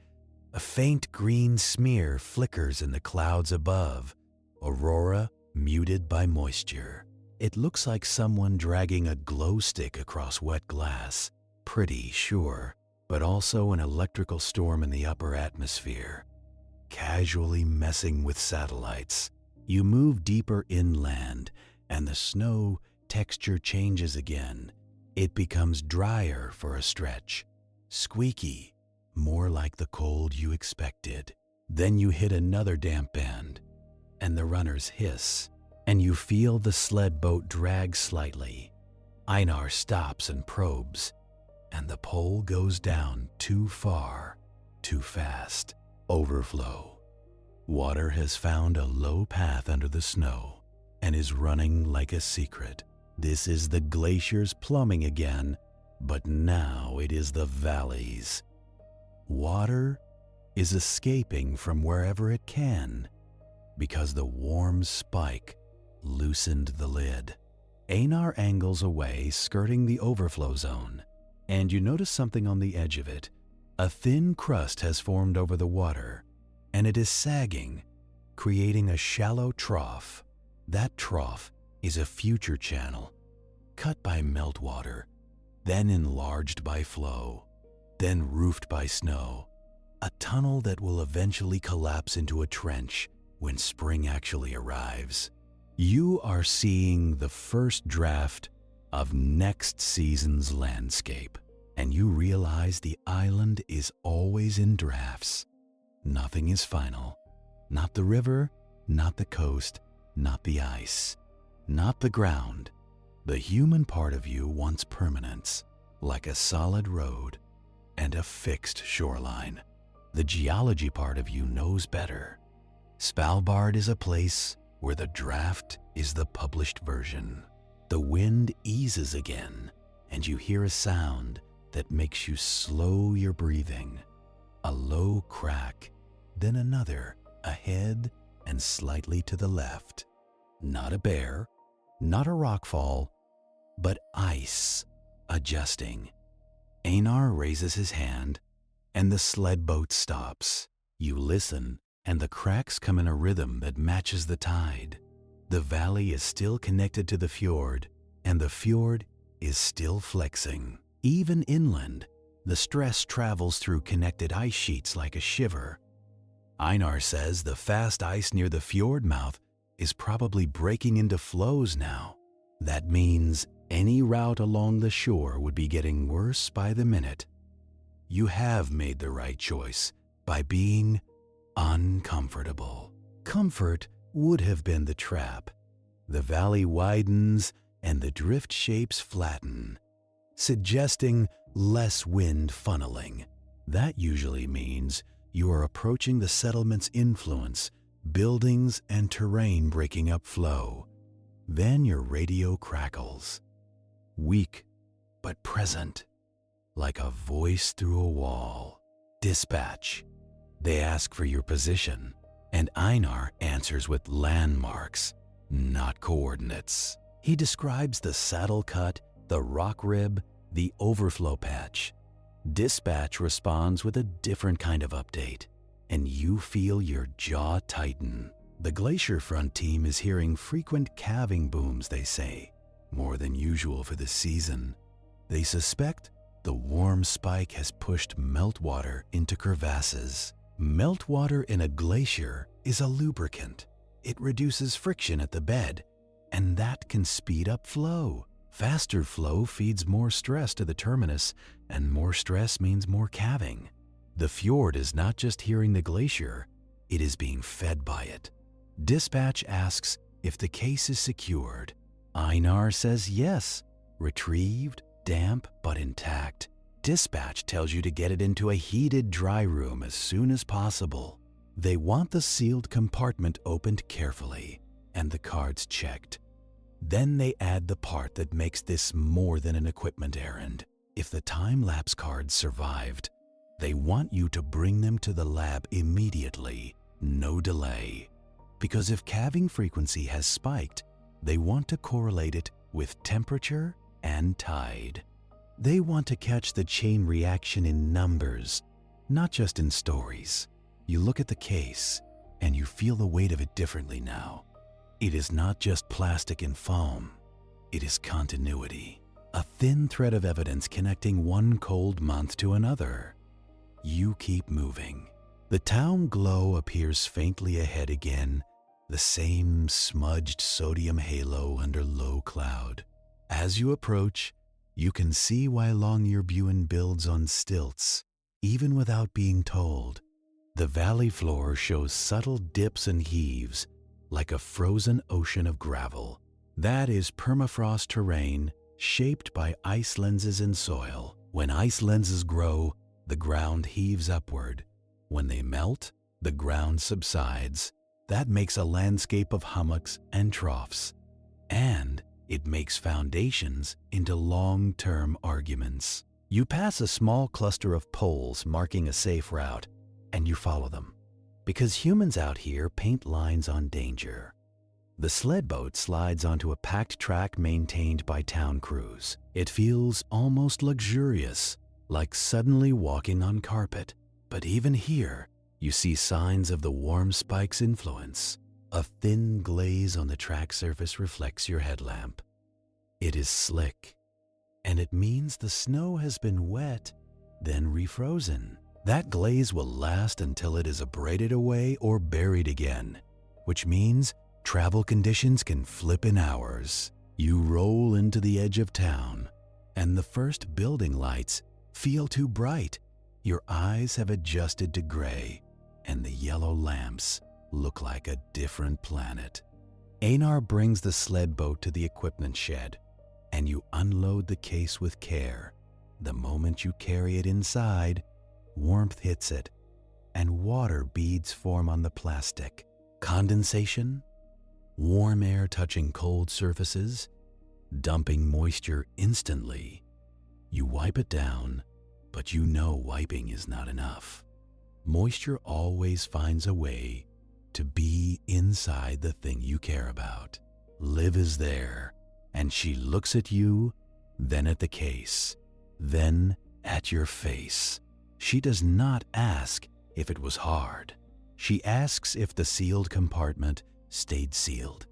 A faint green smear flickers in the clouds above, Aurora muted by moisture. It looks like someone dragging a glow stick across wet glass. Pretty, sure, but also an electrical storm in the upper atmosphere, casually messing with satellites. You move deeper inland, and the snow texture changes again. It becomes drier for a stretch, squeaky, more like the cold you expected. Then you hit another damp bend, and the runners hiss, and you feel the sled boat drag slightly. Einar stops and probes, and the pole goes down too far, too fast. Overflow. Water has found a low path under the snow and is running like a secret. This is the glaciers plumbing again, but now it is the valleys. Water is escaping from wherever it can because the warm spike loosened the lid. Einar angles away, skirting the overflow zone, and you notice something on the edge of it. A thin crust has formed over the water, and it is sagging, creating a shallow trough. That trough is a future channel, cut by meltwater, then enlarged by flow, then roofed by snow. A tunnel that will eventually collapse into a trench when spring actually arrives. You are seeing the first draft of next season's landscape, and you realize the island is always in drafts. Nothing is final. Not the river, not the coast, not the ice, not the ground. The human part of you wants permanence, like a solid road and a fixed shoreline. The geology part of you knows better. Svalbard is a place where the draft is the published version. The wind eases again, and you hear a sound that makes you slow your breathing. A low crack, then another, ahead and slightly to the left. Not a bear, not a rockfall, but ice adjusting. Einar raises his hand, and the sled boat stops. You listen, and the cracks come in a rhythm that matches the tide. The valley is still connected to the fjord, and the fjord is still flexing. Even inland, the stress travels through connected ice sheets like a shiver. Einar says the fast ice near the fjord mouth is probably breaking into flows now. That means any route along the shore would be getting worse by the minute. You have made the right choice by being uncomfortable. Comfort would have been the trap. The valley widens and the drift shapes flatten, suggesting less wind funneling. That usually means you are approaching the settlement's influence, buildings and terrain breaking up flow. Then your radio crackles, weak but present, like a voice through a wall. Dispatch. They ask for your position, and Einar answers with landmarks, not coordinates. He describes the saddle cut, the rock rib, the overflow patch. Dispatch responds with a different kind of update, and you feel your jaw tighten. The Glacier Front team is hearing frequent calving booms, they say, more than usual for the season. They suspect the warm spike has pushed meltwater into crevasses. Meltwater in a glacier is a lubricant. It reduces friction at the bed, and that can speed up flow. Faster flow feeds more stress to the terminus, and more stress means more calving. The fjord is not just hearing the glacier, it is being fed by it. Dispatch asks if the case is secured. Einar says yes, retrieved, damp but intact. Dispatch tells you to get it into a heated dry room as soon as possible. They want the sealed compartment opened carefully and the cards checked. Then they add the part that makes this more than an equipment errand. If the time-lapse cards survived, they want you to bring them to the lab immediately, no delay. Because if calving frequency has spiked, they want to correlate it with temperature and tide. They want to catch the chain reaction in numbers, not just in stories. You look at the case, and you feel the weight of it differently now. It is not just plastic and foam. It is continuity. A thin thread of evidence connecting one cold month to another. You keep moving. The town glow appears faintly ahead again, the same smudged sodium halo under low cloud. As you approach, You can see why Longyearbyen builds on stilts, even without being told. The valley floor shows subtle dips and heaves, like a frozen ocean of gravel. That is permafrost terrain shaped by ice lenses in soil. When ice lenses grow, the ground heaves upward. When they melt, the ground subsides. That makes a landscape of hummocks and troughs. And it makes foundations into long-term arguments. You pass a small cluster of poles marking a safe route, and you follow them. Because humans out here paint lines on danger. The sled boat slides onto a packed track maintained by town crews. It feels almost luxurious, like suddenly walking on carpet. But even here, you see signs of the warm spike's influence. A thin glaze on the track surface reflects your headlamp. It is slick, and it means the snow has been wet, then refrozen. That glaze will last until it is abraded away or buried again, which means travel conditions can flip in hours. You roll into the edge of town, and the first building lights feel too bright. Your eyes have adjusted to gray, and the yellow lamps look like a different planet. Einar brings the sled boat to the equipment shed, and you unload the case with care. The moment you carry it inside, warmth hits it, and water beads form on the plastic. Condensation, warm air touching cold surfaces, dumping moisture instantly. You wipe it down, but you know wiping is not enough. Moisture always finds a way to be inside the thing you care about. Liv is there, and she looks at you, then at the case, then at your face. She does not ask if it was hard. She asks if the sealed compartment stayed sealed.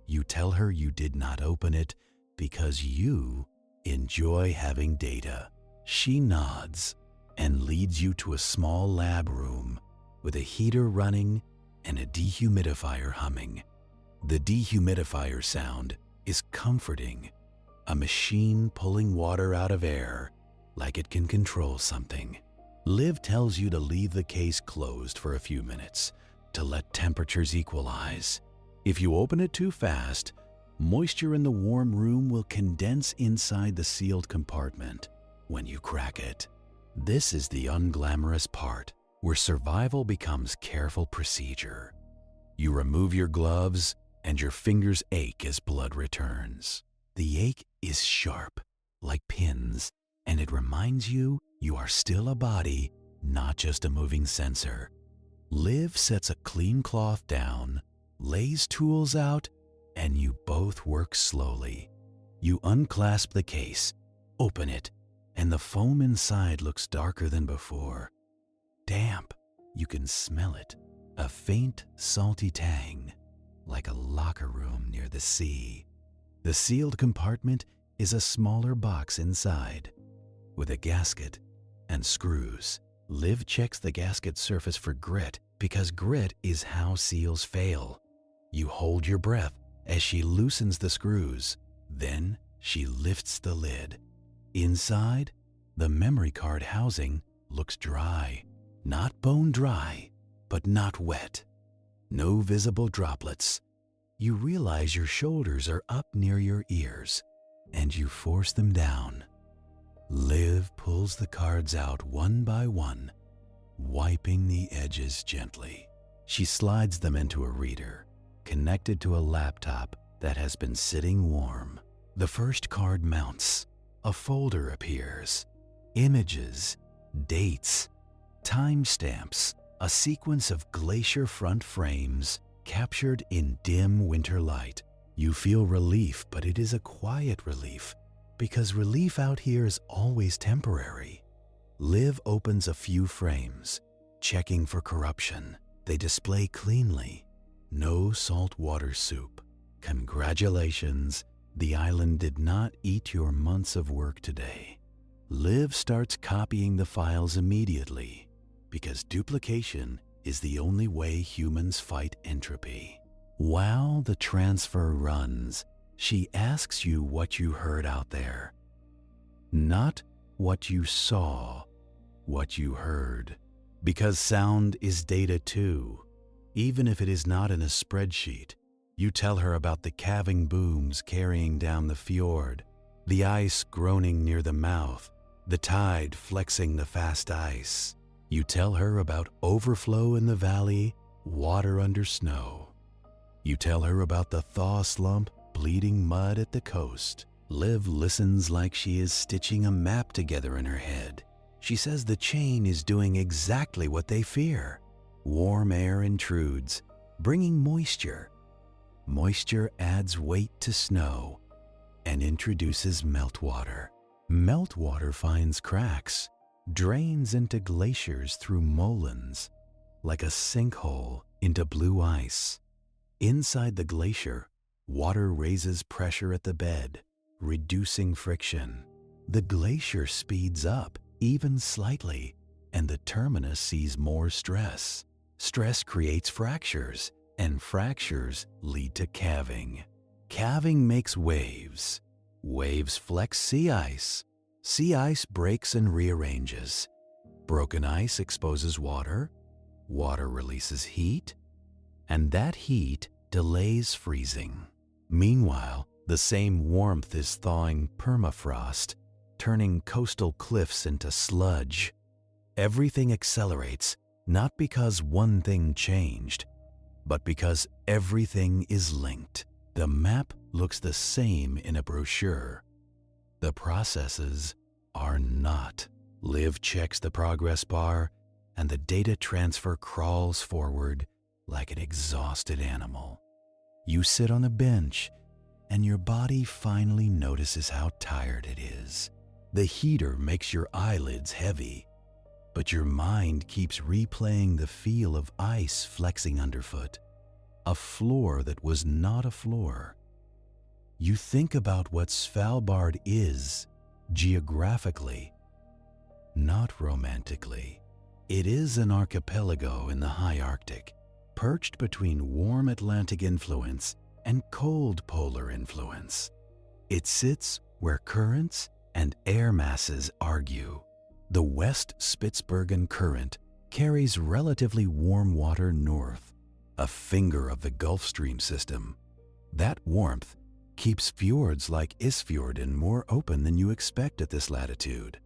You tell her you did not open it because you enjoy having data. She nods and leads you to a small lab room with a heater running and a dehumidifier humming. The dehumidifier sound is comforting, a machine pulling water out of air like it can control something. Liv tells you to leave the case closed for a few minutes to let temperatures equalize. If you open it too fast, moisture in the warm room will condense inside the sealed compartment when you crack it. This is the unglamorous part, where survival becomes careful procedure. You remove your gloves, and your fingers ache as blood returns. The ache is sharp, like pins, and it reminds you are still a body, not just a moving sensor. Liv sets a clean cloth down, lays tools out, and you both work slowly. You unclasp the case, open it, and the foam inside looks darker than before. Damp, you can smell it, a faint, salty tang, like a locker room near the sea. The sealed compartment is a smaller box inside, with a gasket and screws. Liv checks the gasket surface for grit because grit is how seals fail. You hold your breath as she loosens the screws. Then she lifts the lid. Inside, the memory card housing looks dry. Not bone dry, but not wet. No visible droplets. You realize your shoulders are up near your ears, and you force them down. Liv pulls the cards out one by one, wiping the edges gently. She slides them into a reader, connected to a laptop that has been sitting warm. The first card mounts. A folder appears. Images, dates, timestamps, a sequence of glacier front frames captured in dim winter light. You feel relief, but it is a quiet relief, because relief out here is always temporary. Liv opens a few frames, checking for corruption. They display cleanly. No saltwater soup. Congratulations, the island did not eat your months of work today. Liv starts copying the files immediately, because duplication is the only way humans fight entropy. While the transfer runs, she asks you what you heard out there. Not what you saw, what you heard. Because sound is data too. Even if it is not in a spreadsheet, you tell her about the calving booms carrying down the fjord, the ice groaning near the mouth, the tide flexing the fast ice. You tell her about overflow in the valley, water under snow. You tell her about the thaw slump, bleeding mud at the coast. Liv listens like she is stitching a map together in her head. She says the chain is doing exactly what they fear. Warm air intrudes, bringing moisture. Moisture adds weight to snow and introduces meltwater. Meltwater finds cracks, drains into glaciers through molens, like a sinkhole into blue ice. Inside the glacier, water raises pressure at the bed, reducing friction. The glacier speeds up, even slightly, and the terminus sees more stress. Stress creates fractures, and fractures lead to calving. Calving makes waves. Waves flex sea ice. Sea ice breaks and rearranges. Broken ice exposes water. Water releases heat, and that heat delays freezing. Meanwhile, the same warmth is thawing permafrost, turning coastal cliffs into sludge. Everything accelerates, not because one thing changed, but because everything is linked. The map looks the same in a brochure. The processes are not. Liv checks the progress bar, and the data transfer crawls forward like an exhausted animal. You sit on a bench, and your body finally notices how tired it is. The heater makes your eyelids heavy, but your mind keeps replaying the feel of ice flexing underfoot, a floor that was not a floor. You think about what Svalbard is, geographically, not romantically. It is an archipelago in the high Arctic, perched between warm Atlantic influence and cold polar influence. It sits where currents and air masses argue. The West Spitzbergen Current carries relatively warm water north, a finger of the Gulf Stream system. That warmth keeps fjords like Isfjorden more open than you expect at this latitude.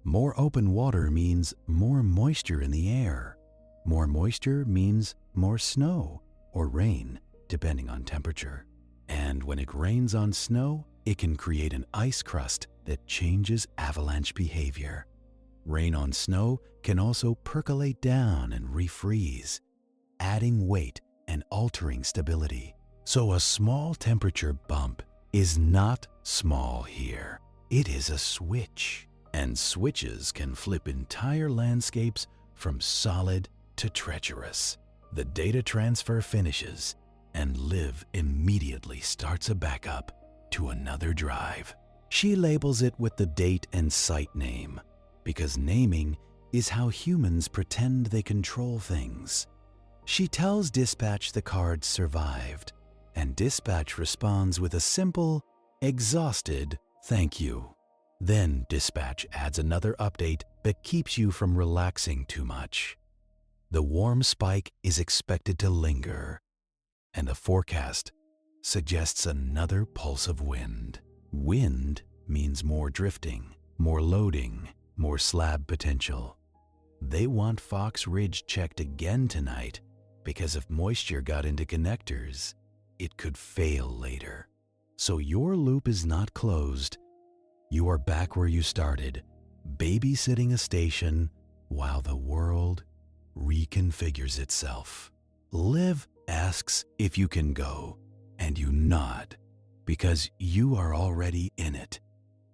More open water means more moisture in the air. More moisture means more snow or rain, depending on temperature. And when it rains on snow, it can create an ice crust that changes avalanche behavior. Rain on snow can also percolate down and refreeze, adding weight and altering stability. So a small temperature bump is not small here. It is a switch, and switches can flip entire landscapes from solid to treacherous. The data transfer finishes, and Liv immediately starts a backup to another drive. She labels it with the date and site name, because naming is how humans pretend they control things. She tells dispatch the card survived, and dispatch responds with a simple, exhausted thank you. Then dispatch adds another update that keeps you from relaxing too much. The warm spike is expected to linger, and the forecast suggests another pulse of wind. Wind means more drifting, more loading, more slab potential. They want Fox Ridge checked again tonight because if moisture got into connectors, it could fail later. So your loop is not closed. You are back where you started, babysitting a station while the world reconfigures itself. Liv asks if you can go, and you nod, because you are already in it.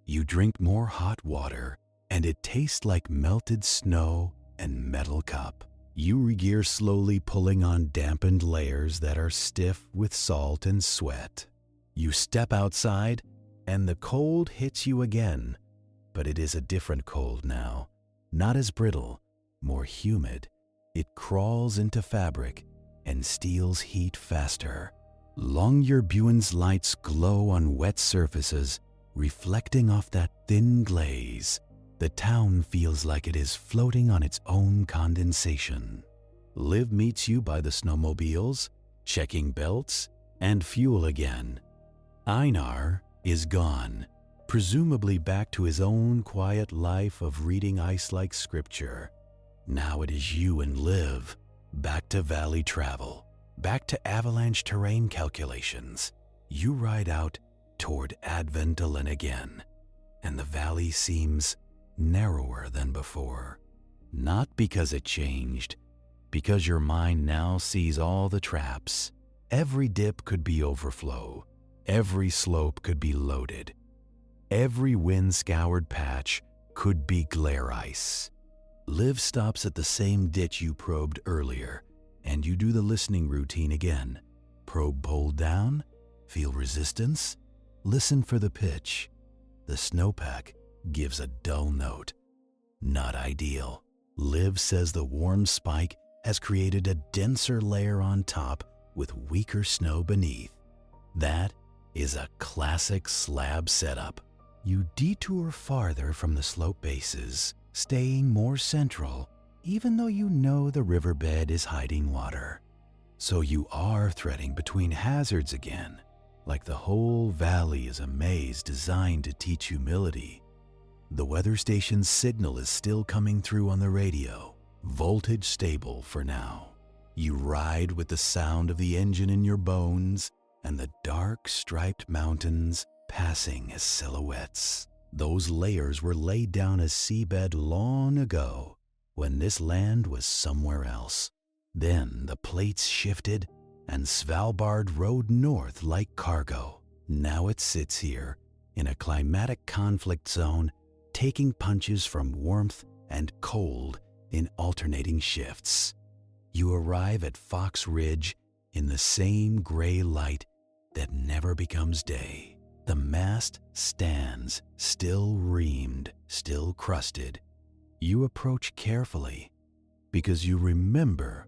You drink more hot water, and it tastes like melted snow and metal cup. You regear slowly, pulling on dampened layers that are stiff with salt and sweat. You step outside, and the cold hits you again, but it is a different cold now. Not as brittle, more humid. It crawls into fabric and steals heat faster. Longyearbuen's lights glow on wet surfaces reflecting off that thin glaze. The town feels like it is floating on its own condensation. Liv meets you by the snowmobiles, checking belts, and fuel again. Einar is gone, presumably back to his own quiet life of reading ice-like scripture. Now it is you and Liv, back to valley travel, back to avalanche terrain calculations. You ride out toward Adventalen again, and the valley seems narrower than before. Not because it changed, because your mind now sees all the traps. Every dip could be overflow, every slope could be loaded, every wind-scoured patch could be glare ice. Liv stops at the same ditch you probed earlier, and you do the listening routine again. Probe pole down, feel resistance, listen for the pitch. The snowpack gives a dull note. Not ideal. Liv says the warm spike has created a denser layer on top with weaker snow beneath. That is a classic slab setup. You detour farther from the slope bases, staying more central, even though you know the riverbed is hiding water. So you are threading between hazards again, like the whole valley is a maze designed to teach humility. The weather station's signal is still coming through on the radio, voltage stable for now. You ride with the sound of the engine in your bones and the dark striped mountains passing as silhouettes. Those layers were laid down as seabed long ago when this land was somewhere else. Then the plates shifted and Svalbard rode north like cargo. Now it sits here in a climatic conflict zone, taking punches from warmth and cold in alternating shifts. You arrive at Fox Ridge in the same gray light that never becomes day. The mast stands, still reamed, still crusted. You approach carefully because you remember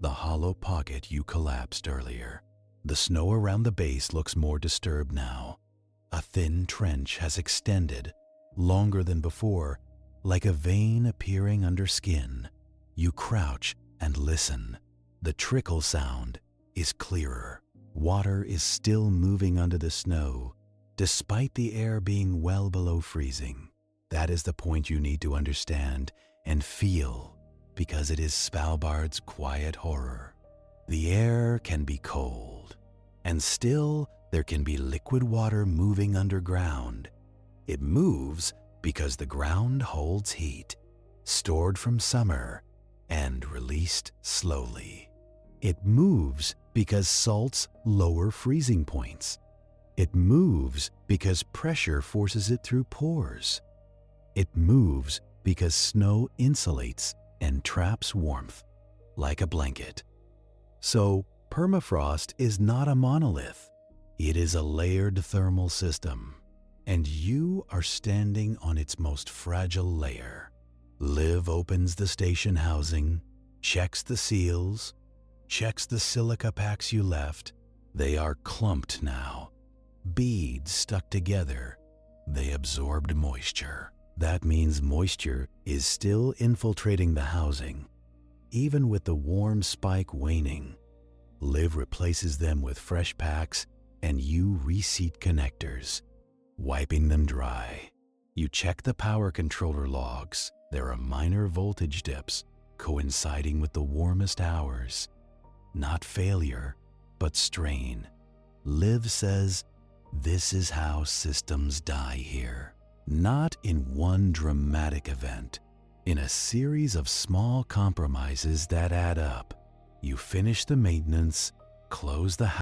the hollow pocket you collapsed earlier. The snow around the base looks more disturbed now. A thin trench has extended, longer than before, like a vein appearing under skin. You crouch and listen. The trickle sound is clearer. Water is still moving under the snow, despite the air being well below freezing. That is the point you need to understand and feel, because it is Svalbard's quiet horror. The air can be cold, and still there can be liquid water moving underground. It moves because the ground holds heat, stored from summer and released slowly. It moves because salts lower freezing points. It moves because pressure forces it through pores. It moves because snow insulates and traps warmth like a blanket. So permafrost is not a monolith. It is a layered thermal system, and you are standing on its most fragile layer. Liv opens the station housing, checks the seals, checks the silica packs you left. They are clumped now, beads stuck together. They absorbed moisture. That means moisture is still infiltrating the housing. Even with the warm spike waning, Liv replaces them with fresh packs and you reseat connectors, wiping them dry. You check the power controller logs. There are minor voltage dips coinciding with the warmest hours. Not failure, but strain. Liv says this is how systems die here. Not in one dramatic event, in a series of small compromises that add up. You finish the maintenance, close the house.